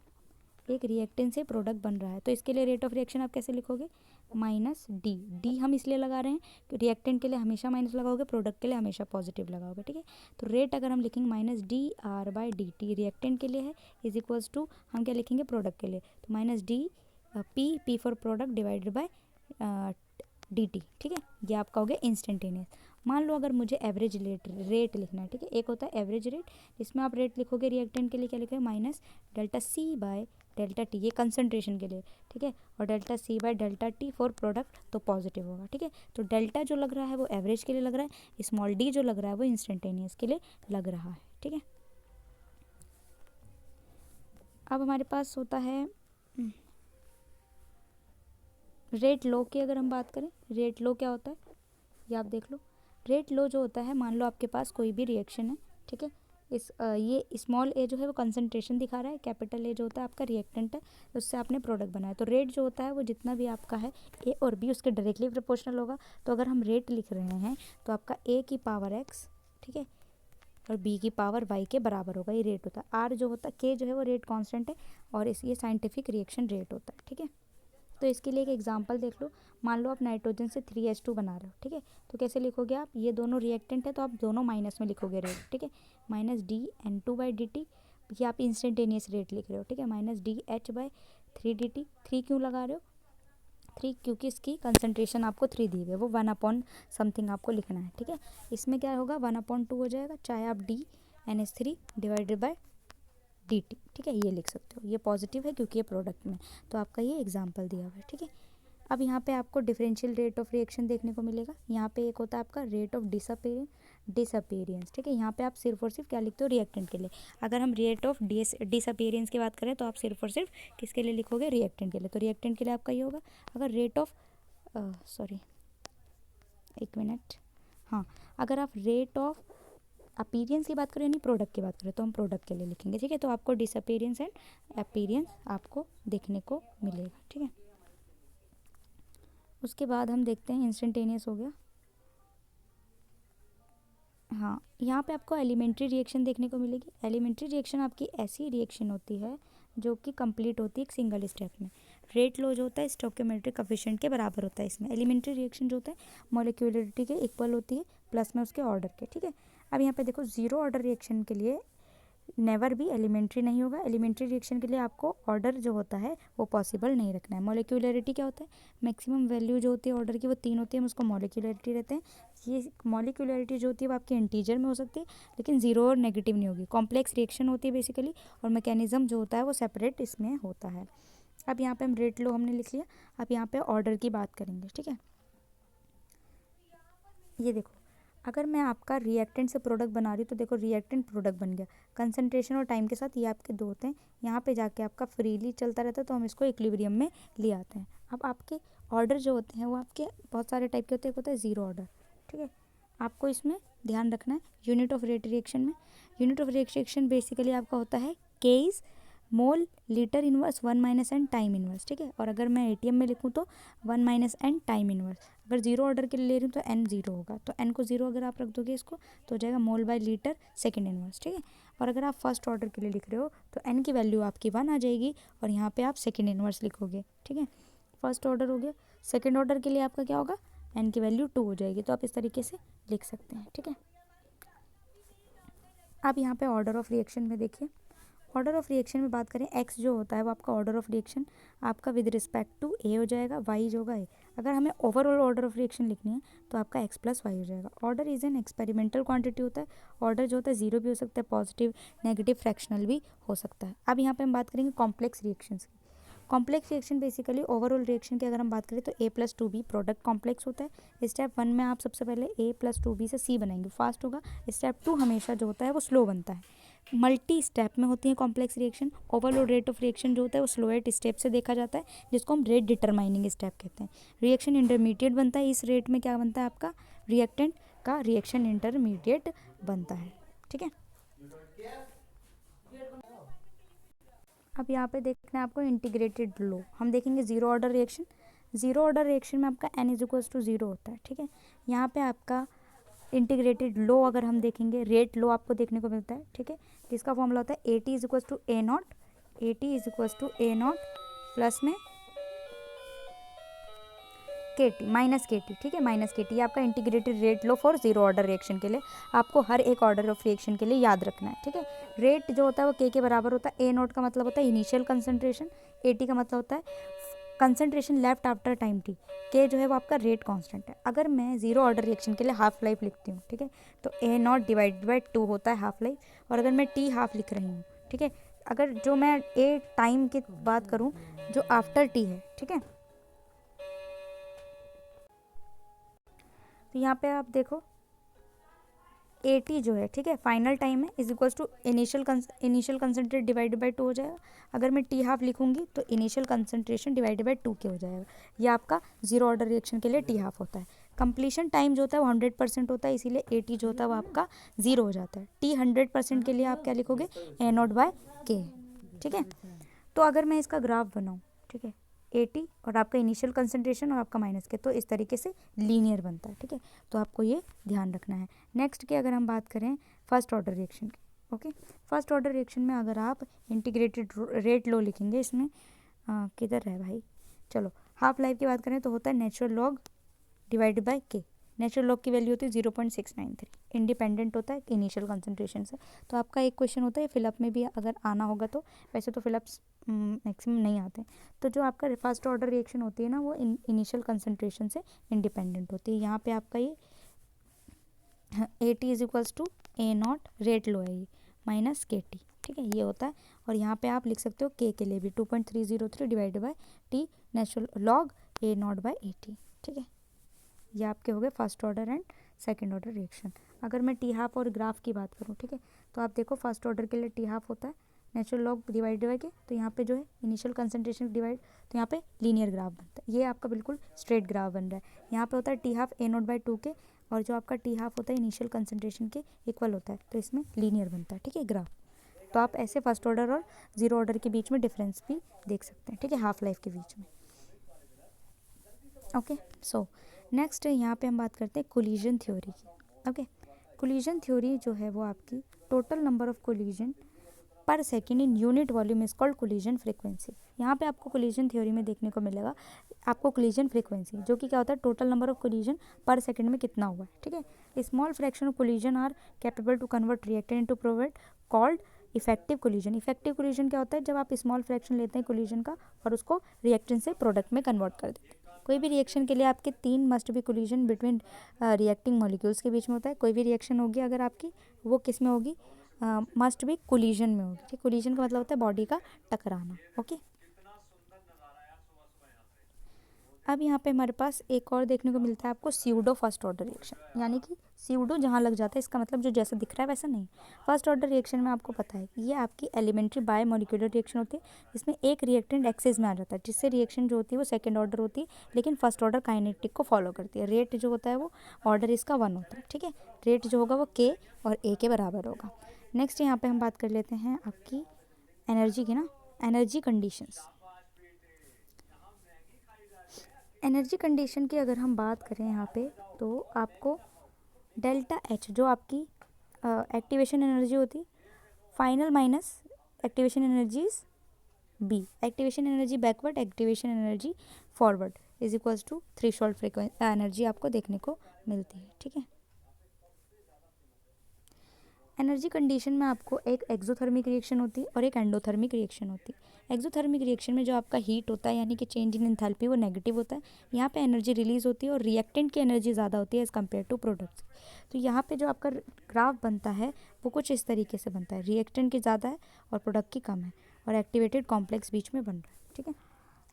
एक रिएक्टेंट से प्रोडक्ट बन रहा है, तो इसके लिए रेट ऑफ रिएक्शन आप कैसे लिखोगे, माइनस डी। डी हम इसलिए लगा रहे हैं कि रिएक्टेंट के लिए हमेशा माइनस लगाओगे, प्रोडक्ट के लिए हमेशा पॉजिटिव लगाओगे, ठीक है। तो रेट अगर हम लिखेंगे minus D R by d T, reactant के लिए है, इज इक्वल्स टू हम क्या लिखेंगे प्रोडक्ट के लिए, तो minus D P, P for product divided by D T, ठीक है। ये आपका हो गया इंस्टेंटेनियस। मान लो अगर मुझे एवरेज रेट लिखना है, ठीक है, एक होता है एवरेज रेट, इसमें आप रेट लिखोगे रिएक्टेंट के लिए क्या लिखोगे minus delta C by delta T, ये कंसंट्रेशन के लिए, ठीक है, और delta C by delta T for product तो पॉजिटिव होगा, ठीक है। तो डेल्टा जो लग रहा है वो एवरेज के लिए लग रहा है, स्मॉल डी जो लग रहा है वो इंस्टेंटेनियस के लिए लग रहा है, ठीक है। अब हमारे पास होता है रेट लो की। अगर हम बात करें रेट लो क्या होता है, ये आप देख लो। रेट लो जो होता है, मान लो आपके पास कोई भी रिएक्शन है, ठीक है, ये स्मॉल ए जो है वो कंसंट्रेशन दिखा रहा है, कैपिटल ए जो होता है आपका रिएक्टेंट है, उससे आपने प्रोडक्ट बनाया। तो रेट जो होता है वो जितना भी आपका है ए और बी उसके डायरेक्टली प्रोपोर्शनल होगा। तो अगर हम रेट लिख रहे हैं तो आपका ए की पावर एक्स, ठीक है, और बी की पावर वाई के बराबर होगा, ये रेट होता है। आर जो होता है के जो है वो रेट कॉन्स्टेंट है और ये साइंटिफिक रिएक्शन रेट होता है, ठीक है। तो इसके लिए एक एग्जांपल देख लो। मान लो आप नाइट्रोजन से 3H2 बना रहे हो, ठीक है, तो कैसे लिखोगे आप, ये दोनों रिएक्टेंट है तो आप दोनों माइनस में लिखोगे रेट, ठीक है, minus d N two by d T, ये आप इंस्टेंटेनियस रेट लिख रहे हो, ठीक है, minus d H by 3 dt। 3 क्यों लगा रहे हो, 3 क्योंकि इसकी कंसनट्रेशन आपको 3 दी हुई है, वो 1/समथिंग आपको लिखना है, ठीक है। इसमें क्या होगा 1/2 हो जाएगा, चाहे आप D NH3 divided by d T, ठीक है, ये लिख सकते हो। ये पॉजिटिव है क्योंकि ये प्रोडक्ट में, तो आपका ये एग्जांपल दिया हुआ है, ठीक है। अब यहाँ पे आपको डिफरेंशियल रेट ऑफ रिएक्शन देखने को मिलेगा। यहाँ पे एक होता है आपका रेट ऑफ डिसअपेरेंस, ठीक है। यहाँ पे आप सिर्फ और सिर्फ क्या लिखते हो रिएक्टेंट के लिए। अगर हम रेट ऑफ डिसअपेरेंस की बात करें तो आप सिर्फ और सिर्फ किसके लिए लिखोगे, रिएक्टेंट के लिए। तो रिएक्टेंट के लिए आपका ये होगा। अगर रेट ऑफ सॉरी एक मिनट, हाँ, अगर आप रेट ऑफ अपीरियंस की बात करें यानी प्रोडक्ट की बात करें तो हम प्रोडक्ट के लिए लिखेंगे, ठीक है। तो आपको डिसअपेरेंस एंड अपीरियंस आपको देखने को मिलेगा, ठीक है। उसके बाद हम देखते हैं इंस्टेंटेनियस हो गया। हाँ, यहाँ पे आपको एलिमेंट्री रिएक्शन देखने को मिलेगी। एलिमेंट्री रिएक्शन आपकी ऐसी रिएक्शन होती है जो कि कंप्लीट होती है एक सिंगल स्टेप में। रेट लो जो होता है स्टोइकियोमेट्रिक कोएफिशिएंट के बराबर होता है इसमें। एलिमेंट्री रिएक्शन जो होता है मॉलिक्यूलरिटी के इक्वल होती है प्लस में उसके ऑर्डर के, ठीक है। अब यहाँ पे देखो जीरो ऑर्डर रिएक्शन के लिए नेवर भी एलिमेंट्री नहीं होगा। एलिमेंट्री रिएक्शन के लिए आपको ऑर्डर जो होता है वो पॉसिबल नहीं रखना है। मॉलिक्यूलरिटी क्या होता है, मैक्सिमम वैल्यू जो होती है ऑर्डर की वो 3 होती है, हम उसको मॉलिक्यूलरिटी रहते हैं। ये मॉलिक्यूलरिटी जो होती है वो आपकी इंटीजर में हो सकती है लेकिन जीरो और नेगेटिव नहीं होगी। कॉम्प्लेक्स रिएक्शन होती है बेसिकली, और मैकेनिज्म जो होता है वो सेपरेट इसमें होता है। अब यहाँ पे हम रेट लो हमने लिख लिया। अब यहाँ पे ऑर्डर की बात करेंगे, ठीक है। ये देखो, अगर मैं आपका रिएक्टेंट से प्रोडक्ट बना रही हूँ तो देखो रिएक्टेंट प्रोडक्ट बन गया। कंसंट्रेशन और टाइम के साथ ये आपके दो होते हैं, यहाँ पे जाके आपका फ्रीली चलता रहता है तो हम इसको इक्विलिब्रियम में ले आते हैं। अब आपके ऑर्डर जो होते हैं वो आपके बहुत सारे टाइप के होते हैं। एक होता है ज़ीरो ऑर्डर, ठीक है, आपको इसमें ध्यान रखना है। यूनिट ऑफ रेट रिएक्शन में, unit of rate reaction basically आपका होता है केज mole litre inverse 1 - n time inverse, ठीक है। और अगर मैं ATM में लिखूँ तो 1 - n टाइम इनवर्स। अगर जीरो ऑर्डर के लिए ले रही हूँ तो n जीरो होगा, तो n को जीरो अगर आप रख दोगे इसको तो हो जाएगा मोल बाय लीटर सेकेंड इनवर्स, ठीक है। और अगर आप फर्स्ट ऑर्डर के लिए लिख रहे हो तो n की वैल्यू आपकी 1 आ जाएगी और यहाँ पे आप सेकेंड इनवर्स लिखोगे, ठीक है। फर्स्ट ऑर्डर हो गया। सेकेंड ऑर्डर के लिए आपका क्या होगा, n की वैल्यू 2 हो जाएगी। तो आप इस तरीके से लिख सकते हैं, ठीक है। अब यहाँ पे ऑर्डर ऑफ रिएक्शन में देखिए, ऑर्डर ऑफ रिएक्शन में बात करें, एक्स जो होता है वो आपका ऑर्डर ऑफ रिएक्शन आपका विद रिस्पेक्ट टू ए हो जाएगा, वाई जो होगा ए। अगर हमें ओवरऑल ऑर्डर ऑफ रिएक्शन लिखनी है तो आपका एक्स प्लस वाई हो जाएगा। Order is an experimental quantity होता है। ऑर्डर जो होता है जीरो भी हो सकता है, पॉजिटिव नेगेटिव फ्रैक्शनल भी हो सकता है। अब यहाँ पे हम बात करेंगे कॉम्प्लेक्स रिएक्शंस की। Complex reaction basically overall reaction की अगर हम बात करें तो A+2B प्रोडक्ट कॉम्प्लेक्स होता है। स्टेप 1 में आप सबसे पहले A+2B से C बनाएंगे, फास्ट होगा। स्टेप 2 हमेशा जो होता है वो स्लो बनता है। मल्टी स्टेप में होती है complex reaction. Overall rate of reaction जो होता है वो स्लोएस्ट स्टेप से देखा जाता है, जिसको हम रेट डिटरमाइनिंग स्टेप कहते हैं। रिएक्शन इंटरमीडिएट बनता है, इस रेट में क्या बनता है आपका रिएक्टेंट का रिएक्शन इंटरमीडिएट बनता है, ठीक है। अब यहाँ पे देखना है आपको इंटीग्रेटेड लो। हम देखेंगे zero order reaction. Zero order reaction में आपका n = 0 होता है, ठीक है। यहाँ पे आपका इंटीग्रेटेड लो अगर हम देखेंगे, रेट लो आपको देखने को मिलता है, ठीक है। जिसका फॉर्मूला होता है AT = A0, AT = A0 plus में के टी माइनस के टी, ठीक है, माइनस के टी आपका integrated rate low for zero order reaction के लिए। आपको हर एक ऑर्डर ऑफ रिएक्शन के लिए याद रखना है, ठीक है। रेट जो होता है वो के बराबर होता है। ए नोट का मतलब होता है इनिशियल कंसंट्रेशन, ए टी का मतलब होता है concentration left after time T, के जो है वो आपका रेट कांस्टेंट है। अगर मैं जीरो ऑर्डर रिएक्शन के लिए हाफ लाइफ लिखती हूँ, ठीक है, तो ए नॉट डिवाइडेड बाई 2 होता है हाफ लाइफ, और अगर मैं टी हाफ लिख रही हूँ, ठीक है, अगर जो मैं ए टाइम की बात करूँ जो आफ्टर टी है, ठीक है, तो यहाँ पे आप देखो ए टी जो है, ठीक है, फाइनल टाइम है, is equals to initial concentrate divided by 2 हो जाएगा। अगर मैं टी हाफ लिखूंगी तो इनिशियल कंसनट्रेशन डिवाइडेड बाई 2 के हो जाएगा। ये आपका जीरो ऑर्डर रिएक्शन के लिए टी हाफ होता है। कंप्लीशन टाइम जो होता है वो 100% होता है, इसीलिए ए टी जो होता है वो आपका जीरो हो जाता है। टी 100% के लिए आप क्या लिखोगे, ए नॉट बाय के, ठीक है। तो अगर मैं इसका ग्राफ बनाऊँ, ठीक है, ए टी और आपका इनिशियल कंसंट्रेशन और आपका माइनस के, तो इस तरीके से लीनियर बनता है, ठीक है। तो आपको ये ध्यान रखना है। नेक्स्ट की अगर हम बात करें फर्स्ट ऑर्डर रिएक्शन की, ओके, फर्स्ट ऑर्डर रिएक्शन में अगर आप इंटीग्रेटेड रेट लो लिखेंगे इसमें, किधर है भाई, चलो हाफ लाइफ की बात करें तो होता है नेचुरल लॉग डिवाइडेड बाय के। नेचुरल लॉग की वैल्यू होती है 0.693, इंडिपेंडेंट होता है इनिशियल कंसंट्रेशन से। तो आपका एक क्वेश्चन होता है फिलअप में भी अगर आना होगा, तो वैसे तो फिलअप्स मैक्सिमम नहीं आते। तो जो आपका फर्स्ट ऑर्डर रिएक्शन होती है ना वो इनिशियल कंसंट्रेशन से इंडिपेंडेंट होती है। यहाँ पे आपका ये A T is equals to A naught rate law है ये माइनस के टी, ठीक है, ये होता है। और यहाँ पे आप लिख सकते हो के लिए भी 2.303 divided by T natural log A not by A T, ठीक है। ये आपके हो गए first order and second order reaction. अगर मैं टी हाफ और ग्राफ की बात करूँ, ठीक है, तो आप देखो फर्स्ट ऑर्डर के लिए टी हाफ होता है नेचुरल लॉग डिवाइड बाई के, तो यहाँ पे जो है इनिशियल कंसंट्रेशन डिवाइड, तो यहाँ पे लीनियर ग्राफ बनता है। ये आपका बिल्कुल स्ट्रेट ग्राफ बन रहा है। यहाँ पे होता है T half A note by 2 के, और जो आपका टी हाफ होता है इनिशियल कंसंट्रेशन के इक्वल होता है, तो इसमें लीनियर बनता है, ठीक है, ग्राफ। तो आप ऐसे फर्स्ट ऑर्डर और जीरो ऑर्डर के बीच में डिफरेंस भी देख सकते हैं, ठीक है, हाफ लाइफ के बीच में। ओके, सो नेक्स्ट यहाँ पे हम बात करते हैं कोलिजन थ्योरी की। ओके, कोलिजन थ्योरी जो है वो आपकी टोटल नंबर ऑफ कोलिजन पर second in unit volume is called collision frequency. यहाँ पे आपको कोलिजन थ्योरी में देखने को मिलेगा आपको कोलिजन फ्रीक्वेंसी, जो कि क्या होता है total number of collision per second में कितना हुआ है, ठीक है। Small fraction of collision are capable to convert reactant into product called effective collision. Effective collision क्या होता है, जब आप स्मॉल फ्रैक्शन लेते हैं कोलिजन का और उसको रिएक्टेंट से प्रोडक्ट में कन्वर्ट कर देते हैं। कोई भी रिएक्शन के लिए आपके 3 must be collision between reacting molecules के बीच में होता है। कोई भी रिएक्शन होगी अगर आपकी, वो किस में होगी, मस्ट बी कोलिजन में होगी, ठीक। कोलिजन का मतलब होता है बॉडी का टकराना, ओके। अब यहाँ पे हमारे पास एक और देखने को मिलता है आपको स्यूडो फर्स्ट ऑर्डर रिएक्शन, यानी कि स्यूडो जहाँ लग जाता है इसका मतलब जो जैसा दिख रहा है वैसा नहीं। फर्स्ट ऑर्डर रिएक्शन में आपको पता है ये आपकी एलिमेंट्री बायोमोलिकुलर रिएक्शन होती है, जिसमें एक रिएक्टेंट एक्सेस में आ जाता है, जिससे रिएक्शन जो होती है वो सेकंड ऑर्डर होती है, लेकिन फर्स्ट ऑर्डर काइनेटिक को फॉलो करती है। रेट जो होता है वो ऑर्डर इसका 1 होता है, ठीक है। रेट जो होगा वो के और ए के बराबर होगा। नेक्स्ट यहाँ पे हम बात कर लेते हैं आपकी एनर्जी की ना, एनर्जी कंडीशंस। एनर्जी कंडीशन की अगर हम बात करें यहाँ पे, तो आपको डेल्टा एच जो आपकी एक्टिवेशन एनर्जी होती, final minus activation energies B, activation energy backward, activation energy forward is equals to threshold frequency energy आपको देखने को मिलती है, ठीक है। एनर्जी कंडीशन में आपको एक एक्सोथर्मिक रिएक्शन होती है और एक एंडोथर्मिक रिएक्शन होती है। एक्सोथर्मिक रिएक्शन में जो आपका हीट होता है यानी कि चेंज इन एंथैल्पी वो नेगेटिव होता है। यहाँ पे एनर्जी रिलीज होती है और रिएक्टेंट की एनर्जी ज़्यादा होती है एज़ कम्पेयर टू प्रोडक्ट्स। तो यहाँ पे जो आपका ग्राफ बनता है वो कुछ इस तरीके से बनता है, रिएक्टेंट की ज़्यादा है और प्रोडक्ट की कम है, और एक्टिवेटेड कॉम्प्लेक्स बीच में बन रहा है, ठीक है।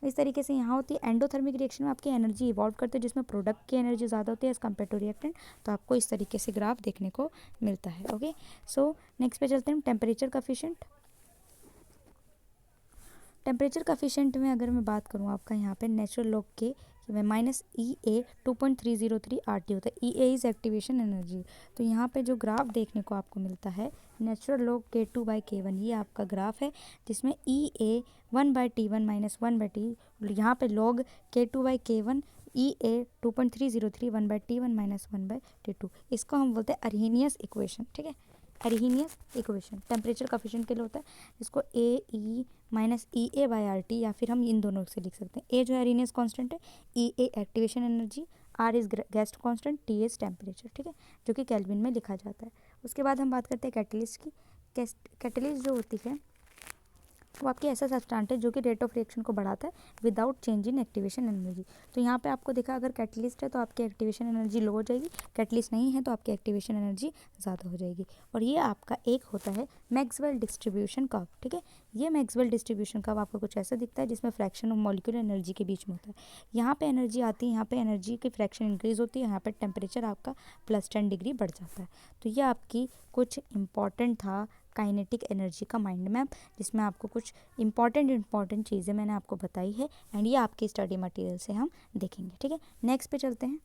इस तरीके से यहाँ होती है। एंडोथर्मिक रिएक्शन में आपकी एनर्जी इवॉल्व करते हैं, जिसमें प्रोडक्ट की एनर्जी ज़्यादा होती है एज़ कम्पेयर टू रिएक्टेंट। तो आपको इस तरीके से ग्राफ देखने को मिलता है, ओके। सो नेक्स्ट पे चलते हैं टेम्परेचर कोफिशिएंट। टेम्परेचर कोफिशिएंट में अगर मैं बात करूँ आपका यहाँ पे नेचुरल लॉग के माइनस ई ए 2.303 आर टी होता है। E A is activation energy. तो यहाँ पे जो ग्राफ देखने को आपको मिलता है natural log K2 by K1, ये आपका ग्राफ है जिसमें ई ए 1/T1 माइनस 1/T, यहाँ पे log K2 by K1 E A 2.303 1/T1 minus 1/T2, इसको हम बोलते हैं अर्हीनियस इक्वेशन, ठीक है। एरिहीनियस इक्वेशन टेम्परेचर कोफिशिएंट के लिए होता है, जिसको A E minus E A by R T, या फिर हम इन दोनों से लिख सकते हैं। ए जो है एरिहीनियस कांस्टेंट है, E A activation energy, R is gas constant, T is temperature, ठीक है, जो कि केल्विन में लिखा जाता है। उसके बाद हम बात करते हैं कैटलिस्ट की। कैटलिस्ट जो होती है वो आपकी ऐसा सब्सटेंस है जो कि रेट ऑफ रिएक्शन को बढ़ाता है without change in activation energy. तो यहाँ पे आपको देखा, अगर कैटलिस्ट है तो आपकी एक्टिवेशन एनर्जी लो हो जाएगी, कैटलिस्ट नहीं है तो आपकी एक्टिवेशन एनर्जी ज़्यादा हो जाएगी। और ये आपका एक होता है मैक्सवेल डिस्ट्रीब्यूशन कर्व, ठीक है। ये मैक्सवेल डिस्ट्रीब्यूशन कर्व आपको कुछ ऐसा दिखता है जिसमें फ्रैक्शन ऑफ मॉलिक्यूलर एनर्जी के बीच में होता है। यहाँ पे एनर्जी आती है, यहाँ पे एनर्जी की फ्रैक्शन इंक्रीज होती है, यहाँ पे टेम्परेचर आपका +10 डिग्री बढ़ जाता है। तो ये आपकी कुछ इंपॉर्टेंट था काइनेटिक एनर्जी का माइंड मैप, जिसमें आपको कुछ इंपॉर्टेंट चीज़ें मैंने आपको बताई है, एंड ये आपके स्टडी मटेरियल से हम देखेंगे, ठीक है। नेक्स्ट पे चलते हैं।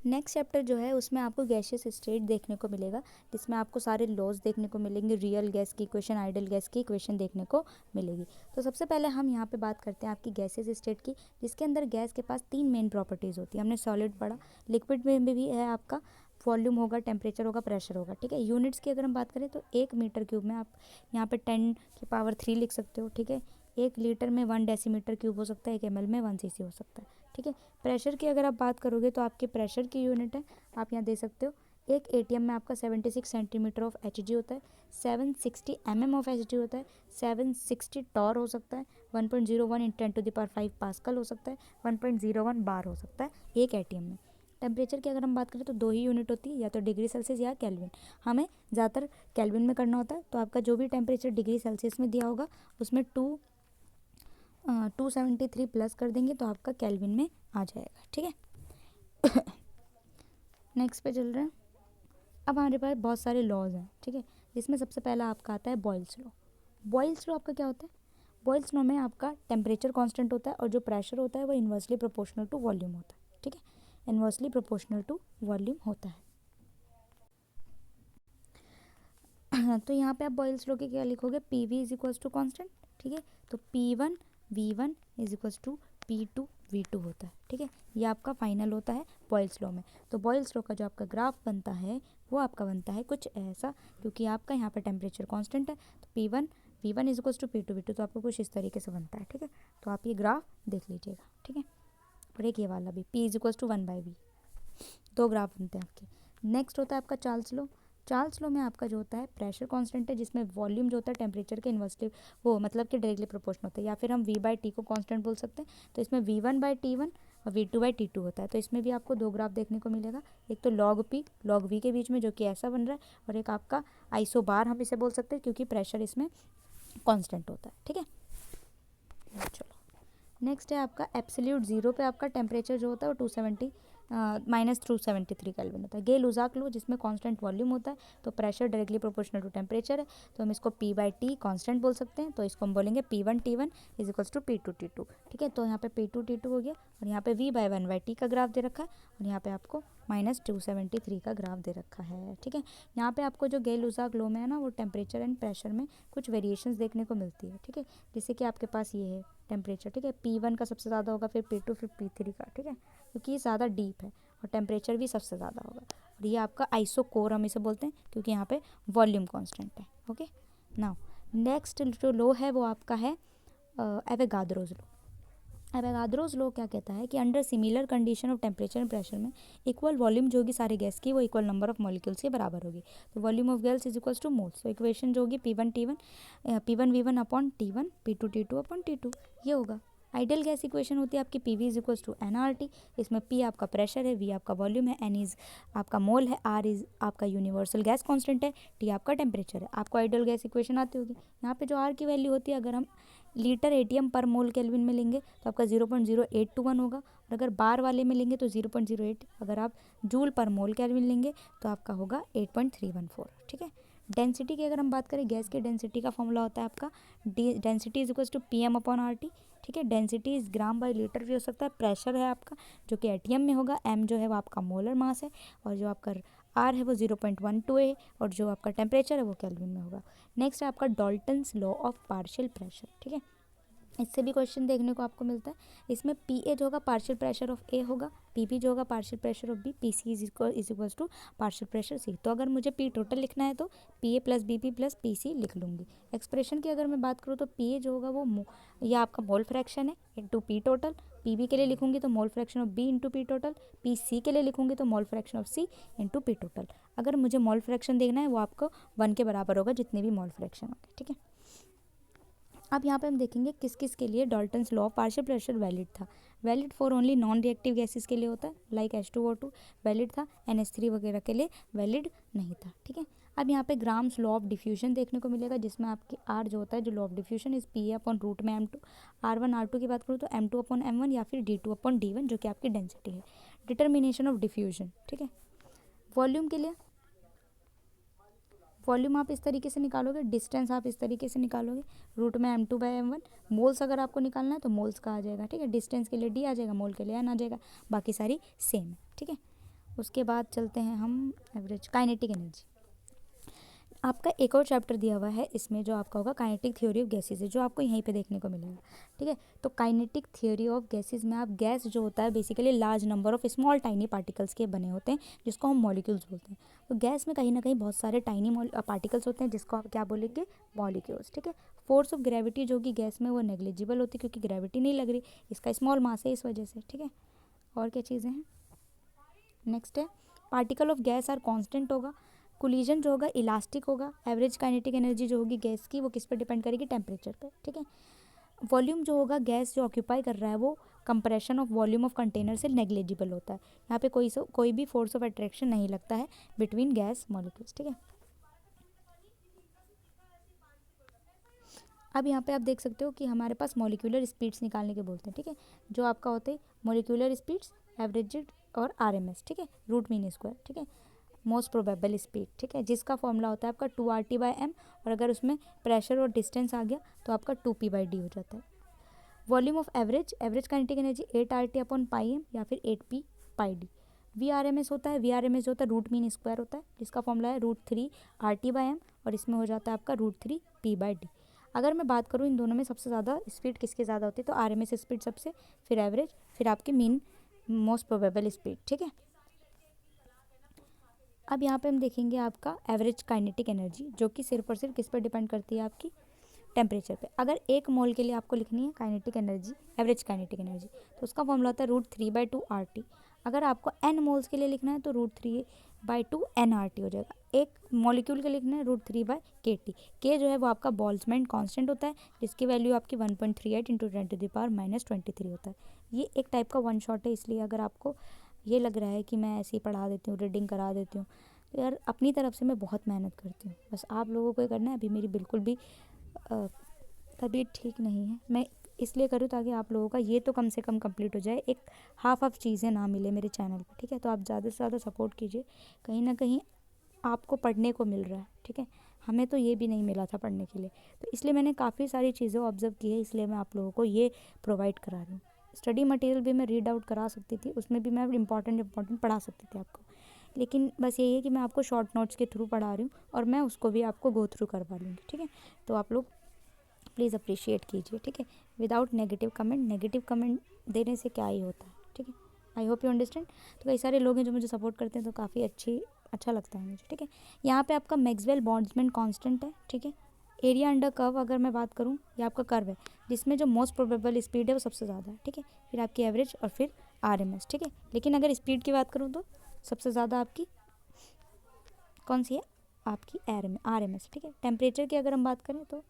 नेक्स्ट चैप्टर जो है उसमें आपको गैसियस स्टेट देखने को मिलेगा, जिसमें आपको सारे लॉज देखने को मिलेंगे, रियल गैस की इक्वेशन, आइडियल गैस की इक्वेशन देखने को मिलेगी। तो सबसे पहले हम यहाँ पे बात करते हैं आपकी गैसियस स्टेट की, जिसके अंदर गैस के पास 3 मेन प्रॉपर्टीज़ होती है। हमने सॉलिड पढ़ा, लिक्विड में भी है आपका वॉल्यूम होगा, टेम्परेचर होगा, प्रेशर होगा, ठीक है। यूनिट्स की अगर हम बात करें तो 1 मीटर क्यूब में आप यहाँ पे 10⁻³ लिख सकते हो, ठीक है। 1 लीटर में 1 डेसीमीटर क्यूब हो सकता है, 1 ml में 1 cc हो सकता है, ठीक है। प्रेशर की अगर आप बात करोगे तो आपके प्रेशर की यूनिट है, आप यहाँ दे सकते हो, एक एटीएम में आपका 76 सेंटीमीटर ऑफ एच होता है, 760 ऑफ एच होता है, 760 टॉर हो सकता है, 1.01 × 10⁵ पास्कल हो सकता है, 1.01 बार हो सकता है एक एटीएम में। टेम्परेचर की अगर हम बात करें तो 2 ही यूनिट होती है, या तो डिग्री सेल्सियस या केल्विन। हमें ज़्यादातर केल्विन में करना होता है, तो आपका जो भी टेम्परेचर डिग्री सेल्सियस में दिया होगा उसमें 273 प्लस कर देंगे तो आपका केल्विन में आ जाएगा, ठीक है। नेक्स्ट पे चल रहे हैं। अब हमारे पास बहुत सारे लॉज हैं, ठीक है, जिसमें सबसे पहला आपका आता है बॉयल्स लॉ। बॉयल्स लॉ आपका क्या होता है? बॉयल्स लॉ में आपका टेम्परेचर कांस्टेंट होता है और जो प्रेशर होता है वो इन्वर्सली प्रोपोर्शनल टू वॉल्यूम होता है, ठीक है, इन्वर्सली प्रोपोर्शनल टू वॉल्यूम होता है। तो यहाँ पे आप बॉयल्स लॉ के क्या लिखोगे? P V is equals to constant, ठीक है, तो P1 V1 is equals to P2 V2 होता है, ठीक है। ये आपका फाइनल होता है बॉयल्स लॉ में। तो बॉयल्स लॉ का जो आपका ग्राफ बनता है वो आपका बनता है कुछ ऐसा, क्योंकि आपका यहाँ पर टेम्परेचर कांस्टेंट है, तो P1 V1 is equals to P2 V2, तो आपको कुछ इस तरीके से बनता है, ठीक है। तो आप ये ग्राफ देख लीजिएगा, ठीक है। और एक ये वाला भी P is equals to 1/V, 2 graph बनते हैं आपके। नेक्स्ट होता है आपका चार्ल्स लॉ। चार्ल्स लॉ में आपका जो होता है प्रेशर कांस्टेंट है, जिसमें वॉल्यूम जो होता है टेम्परेचर के इन्वर्सली वो मतलब कि डायरेक्टली प्रोपोर्शनल होता है, या फिर हम V/T को कांस्टेंट बोल सकते हैं। तो इसमें V1/T1 और V2/T2 होता है। तो इसमें भी आपको 2 ग्राफ देखने को मिलेगा, एक तो log P log V के बीच में जो कि ऐसा बन रहा है, और एक आपका आइसोबार हम इसे बोल सकते हैं क्योंकि प्रेशर इसमें कॉन्स्टेंट होता है, ठीक है। चलो नेक्स्ट है आपका एब्सोल्यूट जीरो पे आपका टेम्परेचर जो होता है वो 273 केल्विन होता है। गेल-लुसाक लो, जिसमें कांस्टेंट वॉल्यूम होता है, तो pressure directly proportional to temperature है, तो हम इसको P/T कांस्टेंट बोल सकते हैं। तो इसको हम बोलेंगे P1T1 is equals to P2T2, ठीक है। तो यहाँ पे P2T2 हो गया, और यहाँ पे V/1/T का ग्राफ दे रखा है, और यहाँ पे आपको -273 का ग्राफ दे रखा है, ठीक है। यहाँ पे आपको जो गेल-लुसाक लो में है ना, वो टेम्परेचर एंड प्रेशर में कुछ वेरिएशंस देखने को मिलती है, ठीक है। जैसे कि आपके पास ये है टेम्परेचर, ठीक है, P1 का सबसे ज़्यादा होगा, फिर P2, फिर P3 का, ठीक है, क्योंकि ये ज़्यादा डीप है, और टेम्परेचर भी सबसे ज़्यादा होगा। और ये आपका आइसोकोर हम इसे बोलते हैं, क्योंकि यहाँ पे वॉल्यूम कांस्टेंट है, ओके। नाउ नेक्स्ट जो लो है वो आपका है एवोगाद्रोज लो। एवोगाद्रोज लो क्या कहता है कि under similar condition of temperature and pressure में इक्वल वॉल्यूम जो होगी सारे गैस की वो इक्वल नंबर ऑफ मॉलिक्यूल्स के बराबर होगी। तो volume of gas is equals two moles. तो इक्वेशन जो होगी P1T1 P1V1 upon T1 P2T2 upon T2 ये होगा। आइडियल गैस इक्वेशन होती है आपकी PV is equals to nRT। इसमें P आपका प्रेशर है, V आपका वॉल्यूम है, N इज आपका मोल है, R इज आपका यूनिवर्सल गैस कांस्टेंट है, T आपका टेम्परेचर है। आपको आइडियल गैस इक्वेशन आती होगी। यहाँ पे जो R की वैल्यू होती है, अगर हम लीटर एटीएम पर मोल केल्विन में लेंगे तो आपका 0.0821 होगा, और अगर बार वाले में लेंगे तो 0.08, अगर आप जूल पर मोल केल्विन लेंगे तो आपका होगा 8.314, ठीक है। डेंसिटी की अगर हम बात करें, गैस की डेंसिटी का फॉर्मूला होता है आपका density is equal to PM/RT, ठीक है। Density is gram by litre भी हो सकता है। प्रेशर है आपका जो कि एटीएम में होगा, M जो है वो आपका मोलर मास है, और जो आपका R है वो 0.12 है, और जो आपका टेम्परेचर है वो केल्विन में होगा। नेक्स्ट है आपका Dalton's law of partial pressure, ठीक है। इससे भी क्वेश्चन देखने को आपको मिलता है। इसमें पी ए जो होगा पार्शियल प्रेशर ऑफ ए होगा, पी बी जो होगा partial pressure of B, P C is equals to partial pressure C. तो अगर मुझे पी टोटल लिखना है तो P A plus B P plus P C लिख लूँगी। एक्सप्रेशन की अगर मैं बात करूँ तो पी ए जो होगा वो यह आपका मोल फ्रैक्शन है into P total, P B के लिए लिखूँगी तो mole fraction of B into P total, P C के लिए लिखूँगी तो mole fraction of C into P total. अगर मुझे मोल फ्रैक्शन देखना है वो आपको 1 के बराबर होगा जितने भी मोल फ्रैक्शन होंगे, ठीक है। अब यहाँ पे हम देखेंगे किस किस के लिए Dalton's law of partial pressure valid था। Valid for only non reactive gases के लिए होता है, लाइक H2O2 वैलिड था, NH3 वगैरह के लिए वैलिड नहीं था, ठीक है। अब यहाँ पे ग्राम्स लॉ ऑफ डिफ्यूजन देखने को मिलेगा, जिसमें आपकी R जो होता है, जो लॉ ऑफ डिफ्यूजन इस पी अपॉन रूट में M2, R1 R2 की बात करूँ तो M2 अपॉन M1 या फिर D2 अपॉन D1 जो कि आपकी डेंसिटी है। डिटर्मिनेशन ऑफ डिफ्यूजन, ठीक है। वॉल्यूम के लिए वॉल्यूम आप इस तरीके से निकालोगे, डिस्टेंस आप इस तरीके से निकालोगे, रूट में M2/M1। मोल्स अगर आपको निकालना है तो मोल्स का आ जाएगा, ठीक है। डिस्टेंस के लिए D आ जाएगा, मोल के लिए N आ जाएगा, बाकी सारी सेम है, ठीक है। उसके बाद चलते हैं हम एवरेज काइनेटिक एनर्जी। आपका एक और चैप्टर दिया हुआ है इसमें, जो आपका होगा काइनेटिक थ्योरी ऑफ गैसेज है, जो आपको यहीं पे देखने को मिलेगा, ठीक है। तो काइनेटिक थ्योरी ऑफ गैसेज में आप गैस जो होता है basically large number of small tiny particles के बने होते हैं, जिसको हम मॉलिक्यूल्स बोलते हैं। तो गैस में कहीं ना कहीं बहुत सारे टाइनी पार्टिकल्स होते हैं, जिसको आप क्या बोलेंगे, मॉलिक्यूल्स, ठीक है। फोर्स ऑफ ग्रेविटी जो कि गैस में वो नेग्लिजिबल होती है, क्योंकि ग्रेविटी नहीं लग रही, इसका स्मॉल मास है इस वजह से, ठीक है। और क्या चीज़ें हैं, नेक्स्ट है particle of gas are constant होगा, कोलिजन जो होगा इलास्टिक होगा, एवरेज काइनेटिक एनर्जी जो होगी गैस की वो किस पर डिपेंड करेगी, टेम्परेचर पर, ठीक है। वॉल्यूम जो होगा गैस जो ऑक्यूपाई कर रहा है वो compression of volume of container से नेग्लिजिबल होता है, यहाँ पे कोई भी फोर्स ऑफ अट्रैक्शन नहीं लगता है बिटवीन गैस मॉलिक्यूल्स, ठीक है। अब यहाँ पे आप देख सकते हो कि हमारे पास मॉलिक्यूलर स्पीड्स निकालने के बोलते हैं, ठीक है। जो आपका होते हैं मॉलिक्यूलर स्पीड्स, एवरेजेड और RMS, ठीक है, रूट मीन स्क्वायर, ठीक है, मोस्ट प्रोबेबल स्पीड, ठीक है, जिसका फॉर्मूला होता है आपका 2RT/m, और अगर उसमें प्रेशर और डिस्टेंस आ गया तो आपका 2P/d हो जाता है। Volume of average kinetic energy 8RT/m या फिर 8P/d। VRMS होता है, VRMS जो होता है रूट मीन स्क्वायर होता है, जिसका फॉर्मूला है √3RT/m, और इसमें हो जाता है आपका √3P/d। अगर मैं बात करूँ इन दोनों में सबसे ज़्यादा स्पीड किसकी ज़्यादा होती है, तो RMS स्पीड सबसे, फिर एवरेज, फिर आपकी मीन मोस्ट प्रोबेबल स्पीड, ठीक है। अब यहाँ पे हम देखेंगे आपका एवरेज काइनेटिक एनर्जी, जो कि सिर्फ और सिर्फ किस पर डिपेंड करती है, आपकी टेम्परेचर पे। अगर 1 मोल के लिए आपको लिखनी है kinetic energy, average kinetic energy, तो उसका फॉर्मूला होता है √3/2RT। अगर आपको n मोल्स के लिए लिखना है तो √3/2nRT हो जाएगा। एक मॉलिक्यूल के लिए लिखना है √3/kT। के जो है वो आपका बोल्ट्जमैन कांस्टेंट होता है, जिसकी वैल्यू आपकी 1.38 × 10⁻⁻23 होता है। ये एक टाइप का वन शॉट है, इसलिए अगर आपको ये लग रहा है कि मैं ऐसे ही पढ़ा देती हूँ, रीडिंग करा देती हूँ, तो यार अपनी तरफ से मैं बहुत मेहनत करती हूँ, बस आप लोगों को ये करना है। अभी मेरी बिल्कुल भी तबीयत ठीक नहीं है, मैं इसलिए करूँ ताकि आप लोगों का ये तो कम से कम कंप्लीट हो जाए, एक हाफ चीज़ें ना मिले मेरे चैनल पर, ठीक है। तो आप ज़्यादा से ज़्यादा सपोर्ट कीजिए, कहीं ना कहीं आपको पढ़ने को मिल रहा है, ठीक है। हमें तो ये भी नहीं मिला था पढ़ने के लिए, तो इसलिए मैंने काफ़ी सारी चीज़ें ऑब्जर्व की है, इसलिए मैं आप लोगों को ये प्रोवाइड करा रही हूँ। स्टडी मटेरियल भी मैं रीड आउट करा सकती थी, उसमें भी मैं इंपॉर्टेंट पढ़ा सकती थी आपको, लेकिन बस यही है कि मैं आपको शॉर्ट नोट्स के थ्रू पढ़ा रही हूँ, और मैं उसको भी आपको गो थ्रू करवा लूँगी, ठीक है। तो आप लोग प्लीज़ अप्रिशिएट कीजिए, ठीक है, विदाउट नेगेटिव कमेंट देने से क्या ही होता है, ठीक है। I hope you understand. तो कई सारे लोग हैं जो मुझे सपोर्ट करते हैं, तो काफ़ी अच्छा लगता है मुझे, ठीक है। यहाँ पे आपका मैक्सवेल बोल्ट्जमैन कांस्टेंट है, ठीक है। एरिया अंडर कर्व अगर मैं बात करूँ, ये आपका कर्व है जिसमें जो मोस्ट प्रोबेबल स्पीड है वो सबसे ज़्यादा है, ठीक है। फिर आपकी एवरेज और फिर RMS, ठीक है। लेकिन अगर स्पीड की बात करूँ तो सबसे ज़्यादा आपकी कौन सी है, आपकी RMS, ठीक है। टेम्परेचर की अगर हम बात करें तो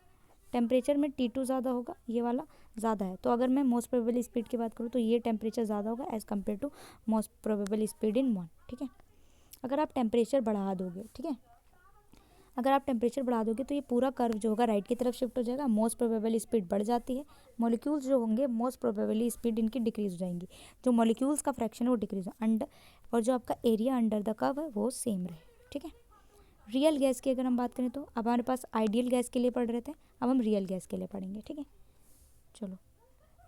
टेम्परेचर में T2 ज़्यादा होगा, ये वाला ज़्यादा है। तो अगर मैं मोस्ट प्रोबेबल स्पीड की बात करूँ तो ये टेम्परेचर ज़्यादा होगा as compare to most probable speed in 1, ठीक है। अगर आप टेम्परेचर बढ़ा दोगे, ठीक है, अगर आप टेम्परेचर बढ़ा दोगे तो ये पूरा कर्व जो होगा राइट की तरफ शिफ्ट हो जाएगा, मोस्ट प्रोबेबल स्पीड बढ़ जाती है, मॉलिक्यूल्स जो होंगे मोस्ट प्रोबेबली स्पीड इनकी डिक्रीज हो जाएंगी, जो मॉलिक्यूल्स का फ्रैक्शन है वो डिक्रीज अंडर, और जो आपका एरिया अंडर द कर्व है वो सेम रहे, ठीक है। रियल गैस की अगर हम बात करें तो अब हमारे पास आइडियल गैस के लिए पढ़ रहे थे, अब हम रियल गैस के लिए पढ़ेंगे, ठीक है। चलो,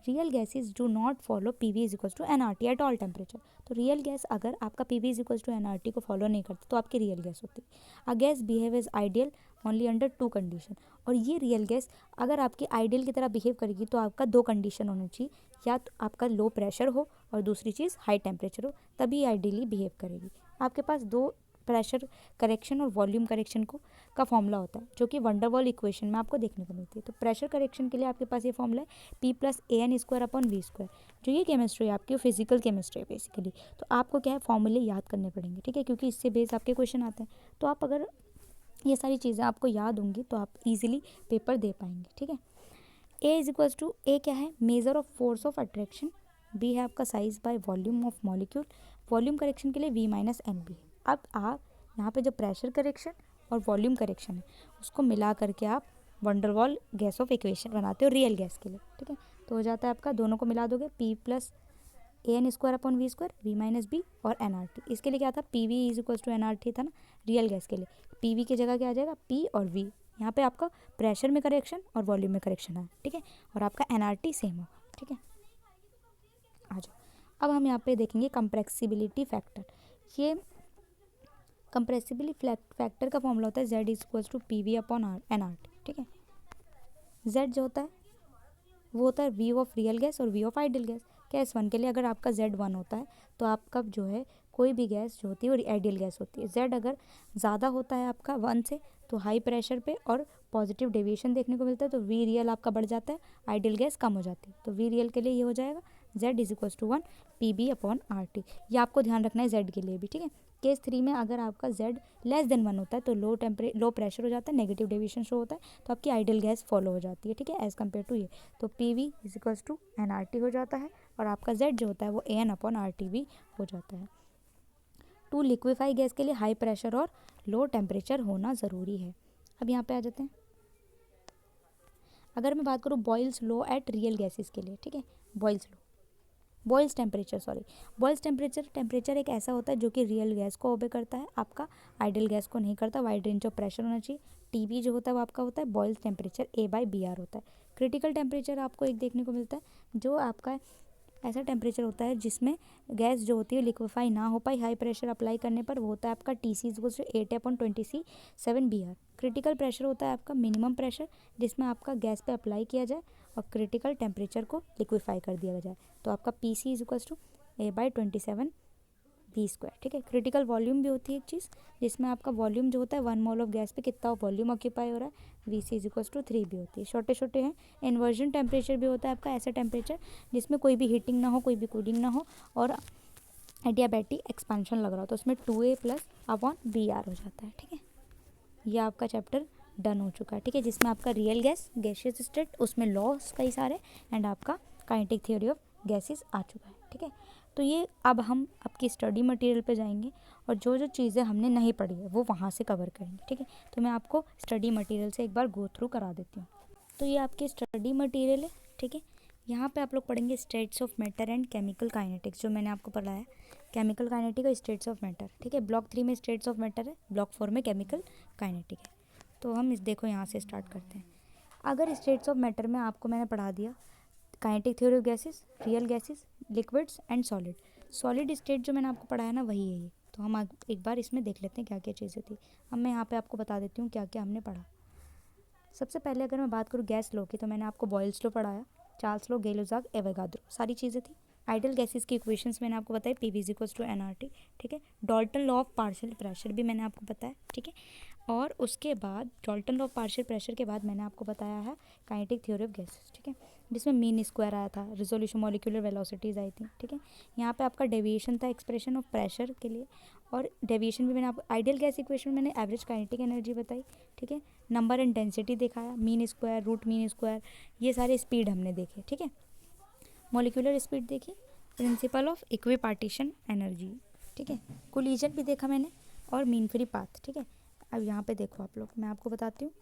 real gases do not follow PV is equal to NRT at all temperature. तो रियल गैस अगर आपका PV is equal to NRT को फॉलो नहीं करती तो आपकी रियल गैस होती है। A gas behave is ideal only under 2 condition. और ये रियल गैस अगर आपकी आइडियल की तरह बिहेव करेगी तो आपका 2 कंडीशन होनी चाहिए, या तो आपका लो प्रेशर हो और दूसरी चीज़ हाई टेम्परेचर हो, तभी आइडियली बिहेव करेगी। आपके पास 2 प्रेशर करेक्शन और वॉल्यूम करेक्शन का फॉर्मूला होता है, जो कि वंडरवॉल इक्वेशन में आपको देखने को मिलती है। तो प्रेशर करेक्शन के लिए आपके पास ये फॉर्मूला है P+AN² / V²। जो ये केमिस्ट्री है आपकी फिजिकल केमिस्ट्री है बेसिकली। तो आपको क्या है फॉर्मूले याद करने पड़ेंगे, ठीक है, क्योंकि इससे बेस आपके क्वेश्चन आते हैं। तो आप अगर ये सारी चीज़ें आपको याद होंगी तो आप इजीली पेपर दे पाएंगे, ठीक है। A क्या है, measure of force of attraction. B है आपका size by volume of molecule. Volume correction के लिए V-NB। अब आप यहाँ पे जो प्रेशर करेक्शन और वॉल्यूम करेक्शन है उसको मिला करके आप वंडरवॉल गैस ऑफ इक्वेशन बनाते हो रियल गैस के लिए, ठीक है। तो हो जाता है आपका, दोनों को मिला दोगे P+AN² / V-B और NRT। इसके लिए क्या था, PV is equal to NRT था ना रियल गैस के लिए। PV की जगह क्या आ जाएगा, P और V। यहाँ पे आपका प्रेशर में करेक्शन और वॉल्यूम में करेक्शन है, ठीक है, और आपका NRT सेम होगा, ठीक है। आ जाओ, अब हम यहाँ पे देखेंगे कंप्रेसिबिलिटी फैक्टर। ये कंप्रेसिबिलिटी फैक्टर का फॉर्मूला होता है Z is equal to PV/NRT, ठीक है। Z जो होता है वो होता है V ऑफ रियल गैस और V of ideal gas. Gas 1 के लिए अगर आपका Z1 होता है तो आपका जो है कोई भी गैस जो होती है वो आइडियल गैस होती है। Z अगर ज़्यादा होता है आपका 1 से तो हाई प्रेशर पे और पॉजिटिव डेविएशन देखने को मिलता है, तो V रियल आपका बढ़ जाता है, आइडियल गैस कम हो जाती है। तो V रियल के लिए ये हो जाएगा Z is equal to 1 PB/RT। ये आपको ध्यान रखना है Z के लिए भी, ठीक है। केस 3 में अगर आपका Z <1 होता है तो लो प्रेशर हो जाता है, नेगेटिव डेविएशन शो होता है, तो आपकी आइडियल गैस फॉलो हो जाती है, ठीक है, एज कम्पेयर टू ये। तो PV is equal to NRT हो जाता है और आपका Z जो होता है वो AN/RT भी हो जाता है। टू लिक्विफाई गैस के लिए हाई प्रेशर और लो टेम्परेचर होना ज़रूरी है। अब यहाँ पे आ जाते हैं, अगर मैं बात करूँ बॉयल्स लो एट रियल गैसेस के लिए, ठीक है, बॉयल्स टेम्परेचर एक ऐसा होता है जो कि रियल गैस को ओबे करता है, आपका आइडियल गैस को नहीं करता। वाइड रेंज ऑफ प्रेशर होना चाहिए। TB जो होता है वो आपका होता है बॉयल्स टेम्परेचर A/BR होता है। क्रिटिकल टेम्परेचर आपको एक देखने को मिलता है जो आपका ऐसा टेम्परेचर होता है जिसमें गैस जो होती है लिक्विफाई ना हो पाई हाई प्रेशर अप्लाई करने पर, वो होता है आपका TC is equal to 8/20C7BR। Critical pressure होता है आपका मिनिमम प्रेशर जिसमें आपका गैस पे अप्लाई किया जाए और क्रिटिकल टेम्परेचर को लिक्विफाई कर दिया जाए, तो आपका PC is equal to A/27B², ठीक है। क्रिटिकल वॉल्यूम भी होती है एक चीज़ जिसमें आपका वॉल्यूम जो होता है 1 मोल ऑफ गैस पे कितना वॉल्यूम ऑक्यूपाई हो रहा है, VC इज इक्वल टू 3 भी होती है। छोटे छोटे हैं। इन्वर्जन टेम्परेचर भी होता है आपका ऐसा टेम्परेचर जिसमें कोई भी हीटिंग ना हो, कोई भी कूलिंग ना हो और एडियाबैटिक एक्सपेंशन लग रहा हो, तो उसमें 2A+/BR हो जाता है, ठीक है। यह आपका चैप्टर डन हो चुका है, ठीक है, जिसमें आपका रियल गैस, गैसियस स्टेट, उसमें लॉस कई सारे एंड आपका काइनेटिक थ्योरी ऑफ गैसेस आ चुका है, ठीक है। तो ये अब हम आपकी स्टडी मटेरियल पे जाएंगे और जो जो चीज़ें हमने नहीं पढ़ी है वो वहाँ से कवर करेंगे, ठीक है। तो मैं आपको स्टडी मटेरियल से एक बार गो थ्रू करा देती हूँ। तो ये आपकी स्टडी मटेरियल है, ठीक है। यहाँ पे आप लोग पढ़ेंगे states of matter and chemical kinetics, जो मैंने आपको पढ़ाया केमिकल काइनेटिक और स्टेट्स ऑफ मैटर, ठीक है। ब्लॉक 3 में स्टेट्स ऑफ मैटर है, ब्लॉक 4 में केमिकल काइनेटिक है। तो हम देखो यहाँ से स्टार्ट करते हैं। अगर स्टेट्स ऑफ मैटर में आपको मैंने पढ़ा दिया kinetic theory of gases, real gases, liquids and solid state जो मैंने आपको पढ़ाया ना वही है ये। तो हम एक बार इसमें देख लेते हैं क्या क्या चीज़ें थी। अब मैं यहाँ पे आपको बता देती हूँ क्या क्या हमने पढ़ा। सबसे पहले अगर मैं बात करूँ गैस लो की, तो मैंने आपको बॉयल्स लो पढ़ाया, चार्ल्स लो, गेलोजाग, एवोगाद्रो, सारी चीज़ें थी। आइडियल गैसेस की इक्वेशंस मैंने आपको बताई, PV is equal to NRT, ठीक है। Dalton law of partial pressure भी मैंने आपको बताया, ठीक है। और उसके बाद Dalton law of partial pressure के बाद मैंने आपको बताया है काइनेटिक थ्योरी ऑफ गैसेस, ठीक है, जिसमें मीन स्क्वायर आया था, रिजोल्यूशन मॉलिक्यूलर वेलोसिटीज़ आई थी, ठीक है। यहाँ पे आपका डेविएशन था एक्सप्रेशन ऑफ प्रेशर के लिए, और डेविएशन भी मैंने आपको आइडियल गैस इक्वेशन मैंने एवरेज काइनेटिक एनर्जी बताई, ठीक है। नंबर एंड डेंसिटी दिखाया, mean square, root mean square, ये सारे स्पीड हमने देखे, ठीक है। मॉलिक्यूलर स्पीड देखी, प्रिंसिपल ऑफ इक्विपार्टीशन एनर्जी, ठीक है। कोलिजन भी देखा मैंने और मीन फ्री पाथ, ठीक है। अब यहाँ पे देखो आप लोग, मैं आपको बताती हूँ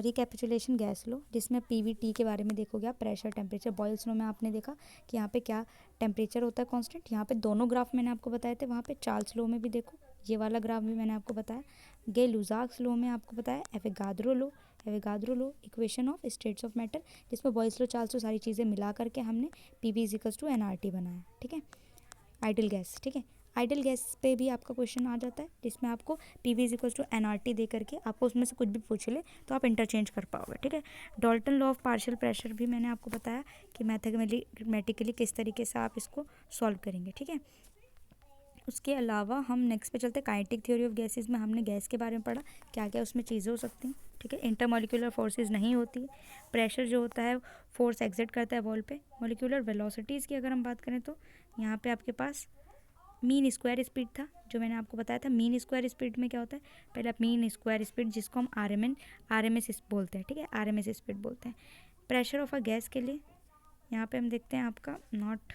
रिकैपिचुलेशन गैस लो, जिसमें PVT के बारे में देखोगे आप, प्रेशर टेम्परेचर। बॉयल्स लो में आपने देखा कि यहाँ पे क्या टेम्परेचर होता है कांस्टेंट, यहाँ पे दोनों ग्राफ मैंने आपको बताए थे। वहाँ पे चार्ल्स लो में भी देखो, ये वाला ग्राफ भी मैंने आपको बताया। गेलुजाग्स लो में आपको बताया, Avogadro low, Avogadro low, equation of states of matter, जिसमें बॉयल्स लो, चार्ल्स लो, सारी चीज़ें मिला करके हमने PV इक्वल्स टू nRT बनाया, ठीक है। आइडियल गैस, ठीक है, आइडियल गैस पे भी आपका क्वेश्चन आ जाता है, जिसमें आपको PV इक्वल्स टू nRT दे करके आपको उसमें से कुछ भी पूछ ले तो आप इंटरचेंज कर पाओगे, ठीक है। Dalton law of partial pressure भी मैंने आपको बताया कि मैथमेटिकली किस तरीके से आप इसको सॉल्व करेंगे, ठीक है। उसके अलावा हम नेक्स्ट पे चलते हैं, काइनेटिक थ्योरी ऑफ गैसेस में हमने गैस के बारे में पढ़ा, क्या क्या उसमें चीज़ें हो सकती हैं, ठीक है। इंटरमोलिकुलर फोर्सेस नहीं होती, प्रेशर जो होता है फोर्स एग्जिट करता है वॉल पे। मोलिकुलर वेलोसिटीज़ की अगर हम बात करें तो यहाँ पे आपके पास मीन स्क्वायर स्पीड था, जो मैंने आपको बताया था। मीन स्क्वायर स्पीड में क्या होता है, पहले आप मीन स्क्वायर स्पीड, जिसको हम RMS बोलते हैं, ठीक है, RMS स्पीड बोलते हैं। प्रेशर ऑफ अ गैस के लिए यहाँ पे हम देखते हैं आपका not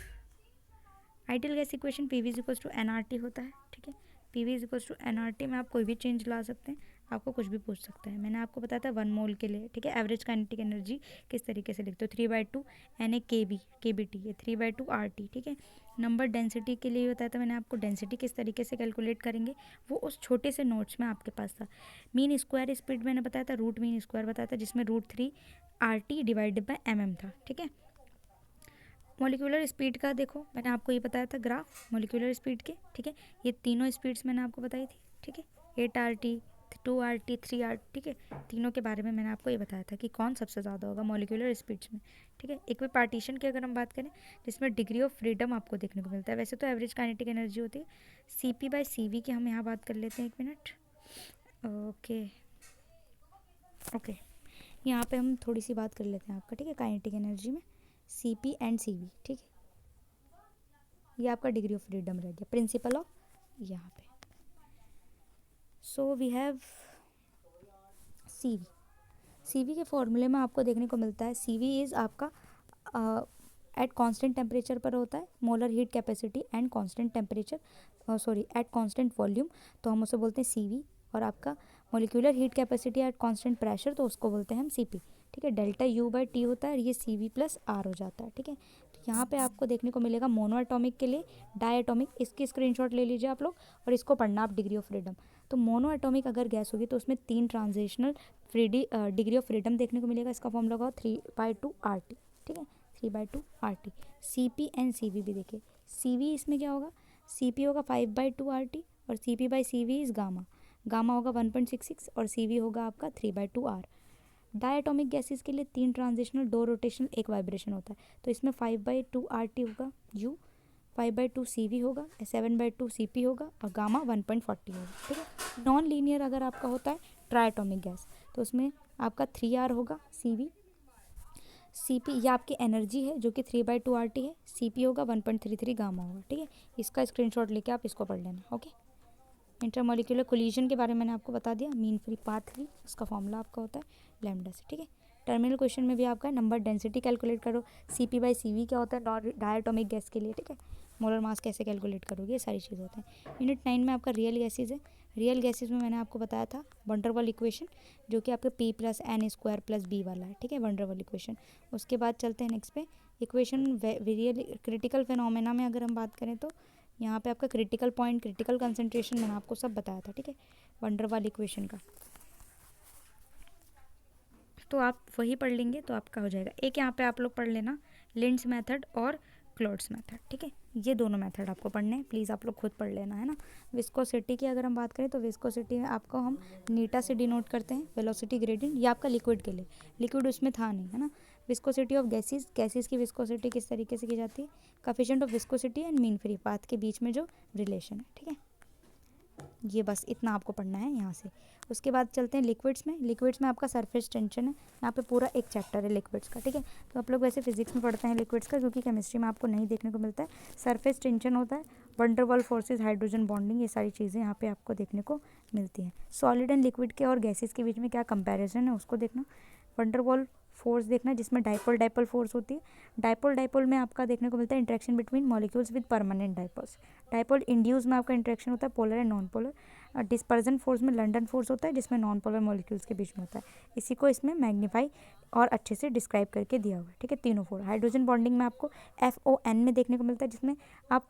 ideal gas equation PV equals to nRT होता है, ठीक है। PV इक्वल्स टू nRT में आप कोई भी चेंज ला सकते हैं, आपको कुछ भी पूछ सकता है। मैंने आपको बताया था 1 मोल के लिए, ठीक है, एवरेज काइनेटिक एनर्जी किस तरीके से लिखते हो, 3/2 NA/KBT, ये 3/2 RT, ठीक है। नंबर डेंसिटी के लिए बताया था मैंने आपको, डेंसिटी किस तरीके से कैलकुलेट करेंगे वो उस छोटे से नोट्स में आपके पास था। मीन स्क्वायर स्पीड मैंने बताया था, रूट मीन स्क्वायर बताया था, जिसमें √3 RT डिवाइडेड बाय mm था, ठीक है। मोलिकुलर स्पीड का देखो, मैंने आपको ये बताया था ग्राफ मोलिकुलर स्पीड के, ठीक है। ये तीनों स्पीड्स मैंने आपको बताई थी, ठीक है, 8RT, 2RT, 3RT, ठीक है। तीनों के बारे में मैंने आपको ये बताया था कि कौन सबसे ज़्यादा होगा मोलिकुलर स्पीड्स में, ठीक है। इक्विपार्टीशन की अगर हम बात करें, जिसमें डिग्री ऑफ फ्रीडम आपको देखने को मिलता है। वैसे तो एवरेज काइनेटिक एनर्जी होती है CP/CV की, हम यहाँ बात कर लेते हैं, एक मिनट, ओके ओके, यहाँ पे हम थोड़ी सी बात कर लेते हैं आपका, ठीक है, काइनेटिक एनर्जी में CP एंड CV, ठीक है। ये आपका डिग्री ऑफ फ्रीडम रह गया, प्रिंसिपल ऑफ, यहाँ पे। सो वी हैव CV के फॉर्मूले में आपको देखने को मिलता है, CV इज़ आपका एट कांस्टेंट टेम्परेचर पर होता है, molar heat capacity and constant temperature, sorry at constant volume, तो हम उसे बोलते हैं CV। और आपका molecular heat capacity at constant pressure, तो उसको बोलते हैं हम CP, ठीक है। डेल्टा U/T होता है और ये CV+R हो जाता है, ठीक है। तो यहाँ पे आपको देखने को मिलेगा मोनो एटॉमिक के लिए, डाई एटॉमिक, इसकी स्क्रीनशॉट ले लीजिए आप लोग और इसको पढ़ना आप, डिग्री ऑफ फ्रीडम। तो मोनो एटॉमिक अगर गैस होगी तो उसमें 3 ट्रांजिशनल डिग्री ऑफ फ्रीडम देखने को मिलेगा। इसका फॉर्मूला होगा 3/2 RT, ठीक है, 3/2 RT। CP एंड CV भी देखिए, CV इसमें क्या होगा, CP होगा 5/2 RT और CP/CV इज़ गामा होगा 1.66 और CV होगा आपका 3/2 R। डायटोमिक गैसेस के लिए 3 ट्रांजिशनल, 2 रोटेशनल, 1 वाइब्रेशन होता है, तो इसमें 5/2 RT होगा, U 5/2 CV होगा, 7/2 CP होगा और गामा 1.40 होगा, ठीक है। नॉन लीनियर अगर आपका होता है ट्राइटोमिक गैस, तो उसमें आपका 3R होगा, CP ये आपकी एनर्जी है जो कि 3/2 RT है, CP होगा 1.33 गामा होगा, ठीक है। इसका स्क्रीनशॉट लेके आप इसको पढ़ लेना, ओके। इंटरमोलिकुलर कोलिजन के बारे में मैंने आपको बता दिया, मीन फ्री पाथ फ्री, उसका फॉर्मूला आपका होता है लैम्डा से, ठीक है। टर्मिनल क्वेश्चन में भी आपका नंबर डेंसिटी कैलकुलेट करो, CP/CV क्या होता है डायटोमिक गैस के लिए, ठीक है। मोलर मास कैसे कैलकुलेट करोगे, ये सारी चीज़ होते हैं। यूनिट 9 में आपका रियल गैसेज है। रियल गैसेज में मैंने आपको बताया था वंडरवॉल इक्वेशन, जो कि आपका P+N² + B वाला है, ठीक है, वंडरवॉल इक्वेशन। उसके बाद चलते हैं नेक्स्ट पे, इक्वेशन रियल क्रिटिकल फिनोमेना में अगर हम बात करें तो यहाँ पे आपका क्रिटिकल पॉइंट, क्रिटिकल कंसंट्रेशन मैंने आपको सब बताया था, ठीक है, वंडरवॉल इक्वेशन का। तो आप वही पढ़ लेंगे तो आपका हो जाएगा। एक यहाँ पे आप लोग पढ़ लेना लिंड्स मेथड और क्लॉड्स मेथड, ठीक है, ये दोनों मेथड आपको पढ़ने हैं, प्लीज़ आप लोग खुद पढ़ लेना, है ना। विस्कोसिटी की अगर हम बात करें तो विस्कोसिटी में आपको हम नीटा से डिनोट करते हैं, वेलोसिटी ग्रेडियंट, ये आपका लिक्विड के लिए, लिक्विड उसमें था नहीं, है ना। विस्कोसिटी ऑफ गैसेस की विस्कोसिटी किस तरीके से की जाती है, coefficient of viscosity and mean free path के बीच में जो रिलेशन है, ठीक है। ये बस इतना आपको पढ़ना है यहाँ से। उसके बाद चलते हैं लिक्विड्स में। लिक्विड्स में आपका सरफेस टेंशन है, यहाँ पे पूरा एक चैप्टर है लिक्विड्स का, ठीक है। तो आप लोग वैसे फिजिक्स में पढ़ते हैं लिक्विड्स का, क्योंकि केमिस्ट्री में आपको नहीं देखने को मिलता है। सरफेस टेंशन होता है, वंडरवॉल फोर्सेस, हाइड्रोजन बॉन्डिंग, ये सारी चीज़ें यहाँ पे आपको देखने को मिलती हैं। सॉलिड एंड लिक्विड के और गैसेस के बीच में क्या कंपैरिजन है उसको देखना। वंडरवॉल फोर्स देखना, जिसमें डाइपोल फोर्स होती है। डाइपोल में आपका देखने को मिलता है interaction between molecules with permanent dipoles. Dipole induce में आपका इंटरेक्शन होता है polar and non polar. Dispersion force में लंडन फोर्स होता है, जिसमें नॉन पोलर मॉलिक्यूल्स के बीच में होता है। इसी को इसमें मैग्नीफाई और अच्छे से डिस्क्राइब करके दिया हुआ है, ठीक है, तीनों फोर। हाइड्रोजन बॉन्डिंग में आपको FON में देखने को मिलता है, जिसमें आप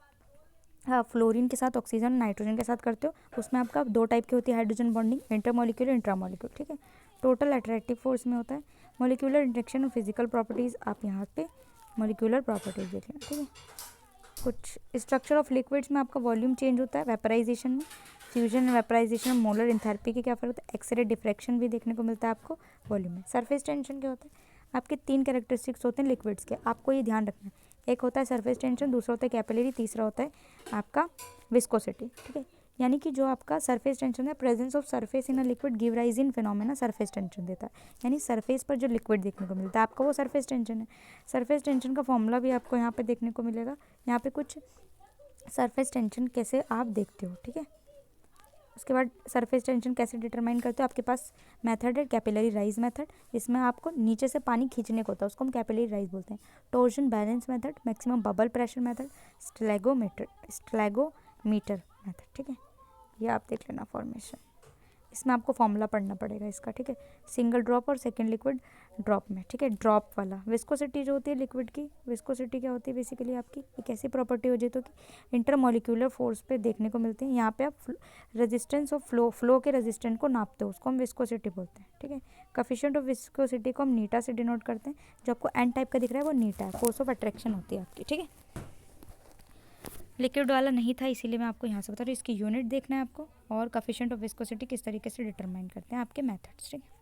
फ्लोरीन के साथ ऑक्सीजन नाइट्रोजन के साथ करते हो, उसमें आपका 2 टाइप की होती है हाइड्रोजन बॉन्डिंग, इंटरमोलिक्यूलर, इंट्रामोलिक्यूलर, ठीक है। टोटल अट्रैक्टिव फोर्स में होता है। मॉलिक्यूलर इंटरेक्शन और फिजिकल प्रॉपर्टीज़, आप यहाँ पे मॉलिक्यूलर प्रॉपर्टीज़ देख लें, ठीक है। कुछ स्ट्रक्चर ऑफ लिक्विड्स में आपका वॉल्यूम चेंज होता है, वेपराइजेशन में, fusion and vaporization, molar enthalpy के क्या फर्क होता है, एक्सरे डिफ्रैक्शन भी देखने को मिलता है आपको वॉल्यूम में। सरफेस टेंशन क्या होता है, आपके 3 कैरेक्टरिस्टिक्स होते हैं लिक्विड्स के, आपको ये ध्यान रखना है। एक होता है सरफेस टेंशन, दूसरा होता है कैपिलरी, तीसरा होता है आपका विस्कोसिटी, ठीक है। यानी कि जो आपका सरफेस टेंशन है, presence of surface in a liquid give rise in phenomena surface tension देता है। यानी सरफेस पर जो लिक्विड देखने को मिलता है आपका वो सरफेस टेंशन है। सरफेस टेंशन का फॉर्मूला भी आपको यहाँ पे देखने को मिलेगा। यहाँ पे कुछ सरफेस टेंशन कैसे आप देखते हो, ठीक है। उसके बाद सरफेस टेंशन कैसे डिटरमाइन करते हो, आपके पास मेथड है कैपिलरी राइज मेथड, जिसमें आपको नीचे से पानी खींचने को होता है, उसको हम कैपिलरी राइज बोलते हैं। Torsion balance method, maximum bubble pressure method, stalagmometer method, ठीक है। ये आप देख लेना फॉर्मेशन, इसमें आपको फॉर्मूला पढ़ना पड़ेगा इसका, ठीक है। सिंगल ड्रॉप और सेकंड लिक्विड ड्रॉप में, ठीक है। ड्रॉप वाला विस्कोसिटी जो होती है लिक्विड की, विस्कोसिटी क्या होती है बेसिकली आपकी एक ऐसी प्रॉपर्टी हो जाती है कि इंटरमोलिक्यूलर फोर्स पे देखने को मिलती है। यहाँ पे आप रेजिस्टेंस ऑफ फ्लो के रेजिस्टेंस को नापते हो, उसको हम विस्कोसिटी बोलते हैं, ठीक है। कोफिशिएंट ऑफ विस्कोसिटी को हम नीटा से डिनोट करते हैं। जो आपको एन टाइप का दिख रहा है वो नीटा है, फोर्स ऑफ अट्रैक्शन होती है आपकी, ठीक है। लिक्विड वाला नहीं था इसीलिए मैं आपको यहाँ से बता रही हूँ, इसकी यूनिट देखना है आपको, और कोफिशिएंट ऑफ विस्कोसिटी किस तरीके से डिटरमाइन करते हैं आपके मेथड्स, ठीक है।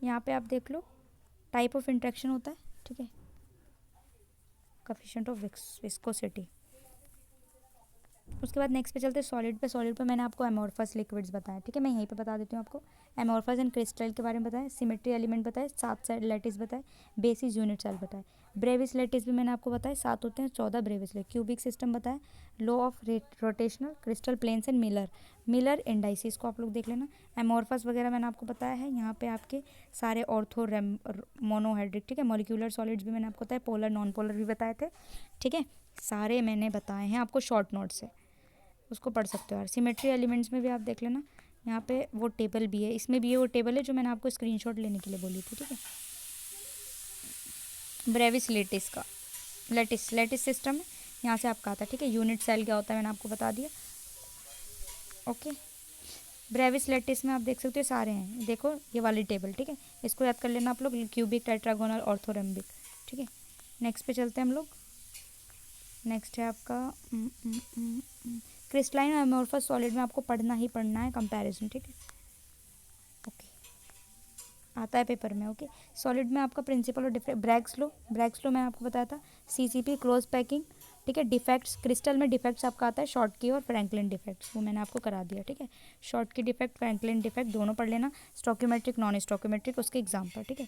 यहाँ पे आप देख लो टाइप ऑफ इंट्रैक्शन होता है, ठीक है। Coefficient of viscosity. उसके बाद नेक्स्ट पे चलते हैं सॉलिड पे। सॉलिड पे मैंने आपको एमोर्फस लिक्विड्स बताया, ठीक है। मैं यहीं पे बता देती हूँ आपको। एमोर्फस एंड क्रिस्टल के बारे में बताया, सिमेट्री एलिमेंट बताए, 7 साइड लैटिस बताए, बेसिस यूनिट सेल बताए, ब्रेविस लैटिस भी मैंने आपको बताया, 7 होते हैं, 14 ब्रेविस लैटिस, क्यूबिक सिस्टम बताया, law of rotational, crystal planes and Miller indices को आप लोग देख लेना। एमोर्फस वगैरह मैंने आपको बताया है। यहाँ पे आपके सारे ऑर्थो मोनोहाइड्रिक, ठीक है। मॉलिक्यूलर सॉलिड्स भी मैंने आपको बताया, पोलर नॉन पोलर भी बताए थे, ठीक है। सारे मैंने बताए हैं आपको शॉर्ट नोट से, उसको पढ़ सकते हो यार। सिमेट्री एलिमेंट्स में भी आप देख लेना, यहाँ पे वो टेबल भी है, इसमें भी ये वो टेबल है जो मैंने आपको स्क्रीनशॉट लेने के लिए बोली थी, ठीक है। ब्रेविस लेटिस का लेटिस सिस्टम है, यहाँ से आपका आता है, ठीक है। यूनिट सेल क्या होता है मैंने आपको बता दिया, ओके। ब्रेविस लेटिस में आप देख सकते हो सारे हैं, देखो ये वाली टेबल, ठीक है। इसको याद कर लेना आप लोग, क्यूबिक, टेट्रागोनल, ऑर्थोरेम्बिक, ठीक है। नेक्स्ट पे चलते हैं हम लोग। नेक्स्ट है आपका क्रिस्टलाइन और एमोर्फस सॉलिड में आपको पढ़ना ही पढ़ना है कंपैरिजन, ठीक है, ओके। आता है पेपर में, ओके। सॉलिड में आपका प्रिंसिपल और ब्रैग्स लो मैंने आपको बताया था, सीसीपी क्लोज पैकिंग, ठीक है। डिफेक्ट्स, क्रिस्टल में डिफेक्ट्स आपका आता है शॉर्ट की और फ्रैंकलिन डिफेक्ट्स, वो मैंने आपको करा दिया, ठीक है। शॉर्ट की डिफेक्ट, फ्रैंकलिन डिफेक्ट दोनों पढ़ लेना, स्टोकियोमेट्रिक, नॉन स्टोकियोमेट्रिक, उसके एग्जाम्पल, ठीक है।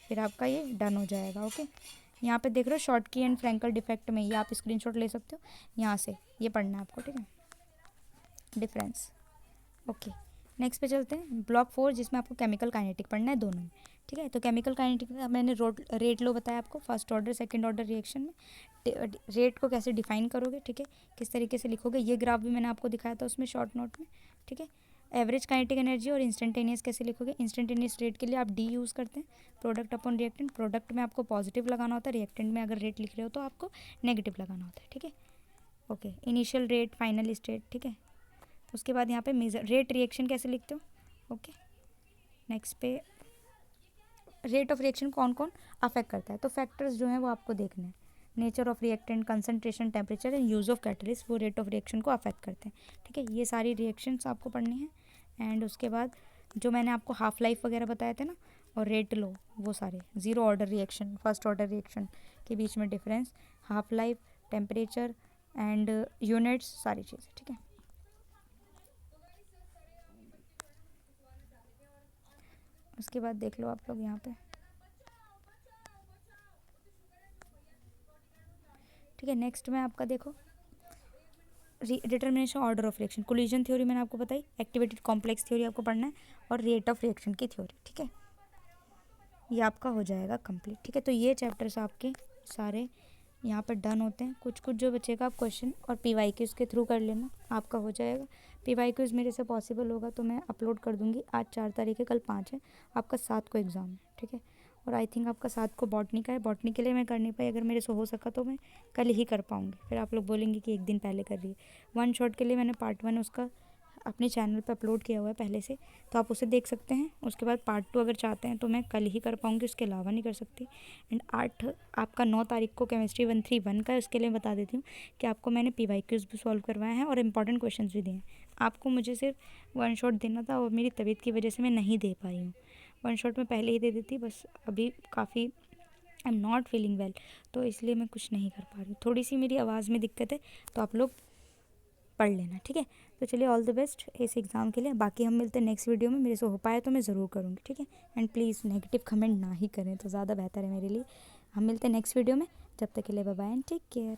फिर आपका ये डन हो जाएगा, ओके। यहाँ पे देख रहे हो शॉर्ट की एंड फ्रैंकल डिफेक्ट में ये आप स्क्रीनशॉट ले सकते हो, यहाँ से ये पढ़ना है आपको, ठीक है, डिफरेंस, ओके। नेक्स्ट पे चलते हैं ब्लॉक 4, जिसमें आपको केमिकल काइनेटिक पढ़ना है दोनों में, ठीक है। तो केमिकल काइनेटिक का मैंने रेट लो बताया आपको, first order second order reaction में रेट को कैसे डिफाइन करोगे, ठीक है, किस तरीके से लिखोगे, ये ग्राफ भी मैंने आपको दिखाया था उसमें शॉर्ट नोट में, ठीक है। एवरेज काइनेटिक एनर्जी और इंस्टेंटेनियस कैसे लिखोगे, इंस्टेंटेनियस रेट के लिए आप डी यूज़ करते हैं, प्रोडक्ट अपॉन रिएक्टेंट, प्रोडक्ट में आपको पॉजिटिव लगाना होता है, रिएक्टेंट में अगर रेट लिख रहे हो तो आपको नेगेटिव लगाना होता है, ठीक है, okay. Initial rate, final state, ठीक है। उसके बाद यहाँ पे मेजर रेट रिएक्शन कैसे लिखते हो, ओके। नेक्स्ट पे रेट ऑफ रिएक्शन कौन कौन अफेक्ट करता है, तो फैक्टर्स जो हैं वो आपको देखने हैं, nature of reactant, concentration, temperature and use of catalyst, वो रेट ऑफ रिएक्शन को अफेक्ट करते हैं, ठीक है। ये सारी रिएक्शंस आपको पढ़नी है। एंड उसके बाद जो मैंने आपको हाफ लाइफ वगैरह बताए थे ना, और रेट लो, वो सारे zero order reaction, first order reaction के बीच में difference, half life, temperature and units, सारी चीज़ें, ठीक है। उसके बाद देख लो आप लोग यहाँ पे, ठीक है। नेक्स्ट में आपका देखो determination order of reaction, collision theory मैंने आपको बताई, एक्टिवेटेड कॉम्प्लेक्स थ्योरी आपको पढ़ना है, और रेट ऑफ रिएक्शन की थ्योरी, ठीक है। ये आपका हो जाएगा कंप्लीट, ठीक है। तो ये चैप्टर्स आपके सारे यहाँ पर डन होते हैं। कुछ कुछ जो बचेगा आप क्वेश्चन और PYQs के थ्रू कर लेना, आपका हो जाएगा। PYQs मेरे से पॉसिबल होगा तो मैं अपलोड कर दूँगी। आज 4 तारीख है, कल 5 है, आपका 7 को एग्ज़ाम है, ठीक है। और आई थिंक आपका 7 को बॉटनी का है, बॉटनी के लिए मैं कर नहीं पाई, अगर मेरे से हो सका तो मैं कल ही कर पाऊँगी, फिर आप लोग बोलेंगे कि एक दिन पहले कर रही है। 1 शॉट के लिए मैंने पार्ट 1 उसका अपने चैनल पे अपलोड किया हुआ है पहले से, तो आप उसे देख सकते हैं। उसके बाद पार्ट 2 अगर चाहते हैं तो मैं कल ही कर पाऊँगी, उसके अलावा नहीं कर सकती। एंड 8 आपका 9 तारीख को केमिस्ट्री 131 का है। उसके लिए बता देती हूँ कि आपको मैंने PYQs भी सॉल्व करवाए हैं और इंपॉर्टेंट क्वेश्चन भी दिए हैं। आपको मुझे सिर्फ वन शॉट देना था और मेरी तबीयत की वजह से मैं नहीं दे पाई हूँ। वन शॉट में पहले ही दे देती, बस अभी काफ़ी I am not feeling well, तो इसलिए मैं कुछ नहीं कर पा रही हूँ। थोड़ी सी मेरी आवाज़ में दिक्कत है, तो आप लोग पढ़ लेना, ठीक है। तो चलिए, ऑल द बेस्ट इस एग्ज़ाम के लिए। बाकी हम मिलते हैं नेक्स्ट वीडियो में। मेरे से हो पाए तो मैं ज़रूर करूँगी, ठीक है। एंड प्लीज़ नेगेटिव कमेंट ना ही करें तो ज़्यादा बेहतर है मेरे लिए। हम मिलते हैं नेक्स्ट वीडियो में। जब तक के लिए bye bye and take care.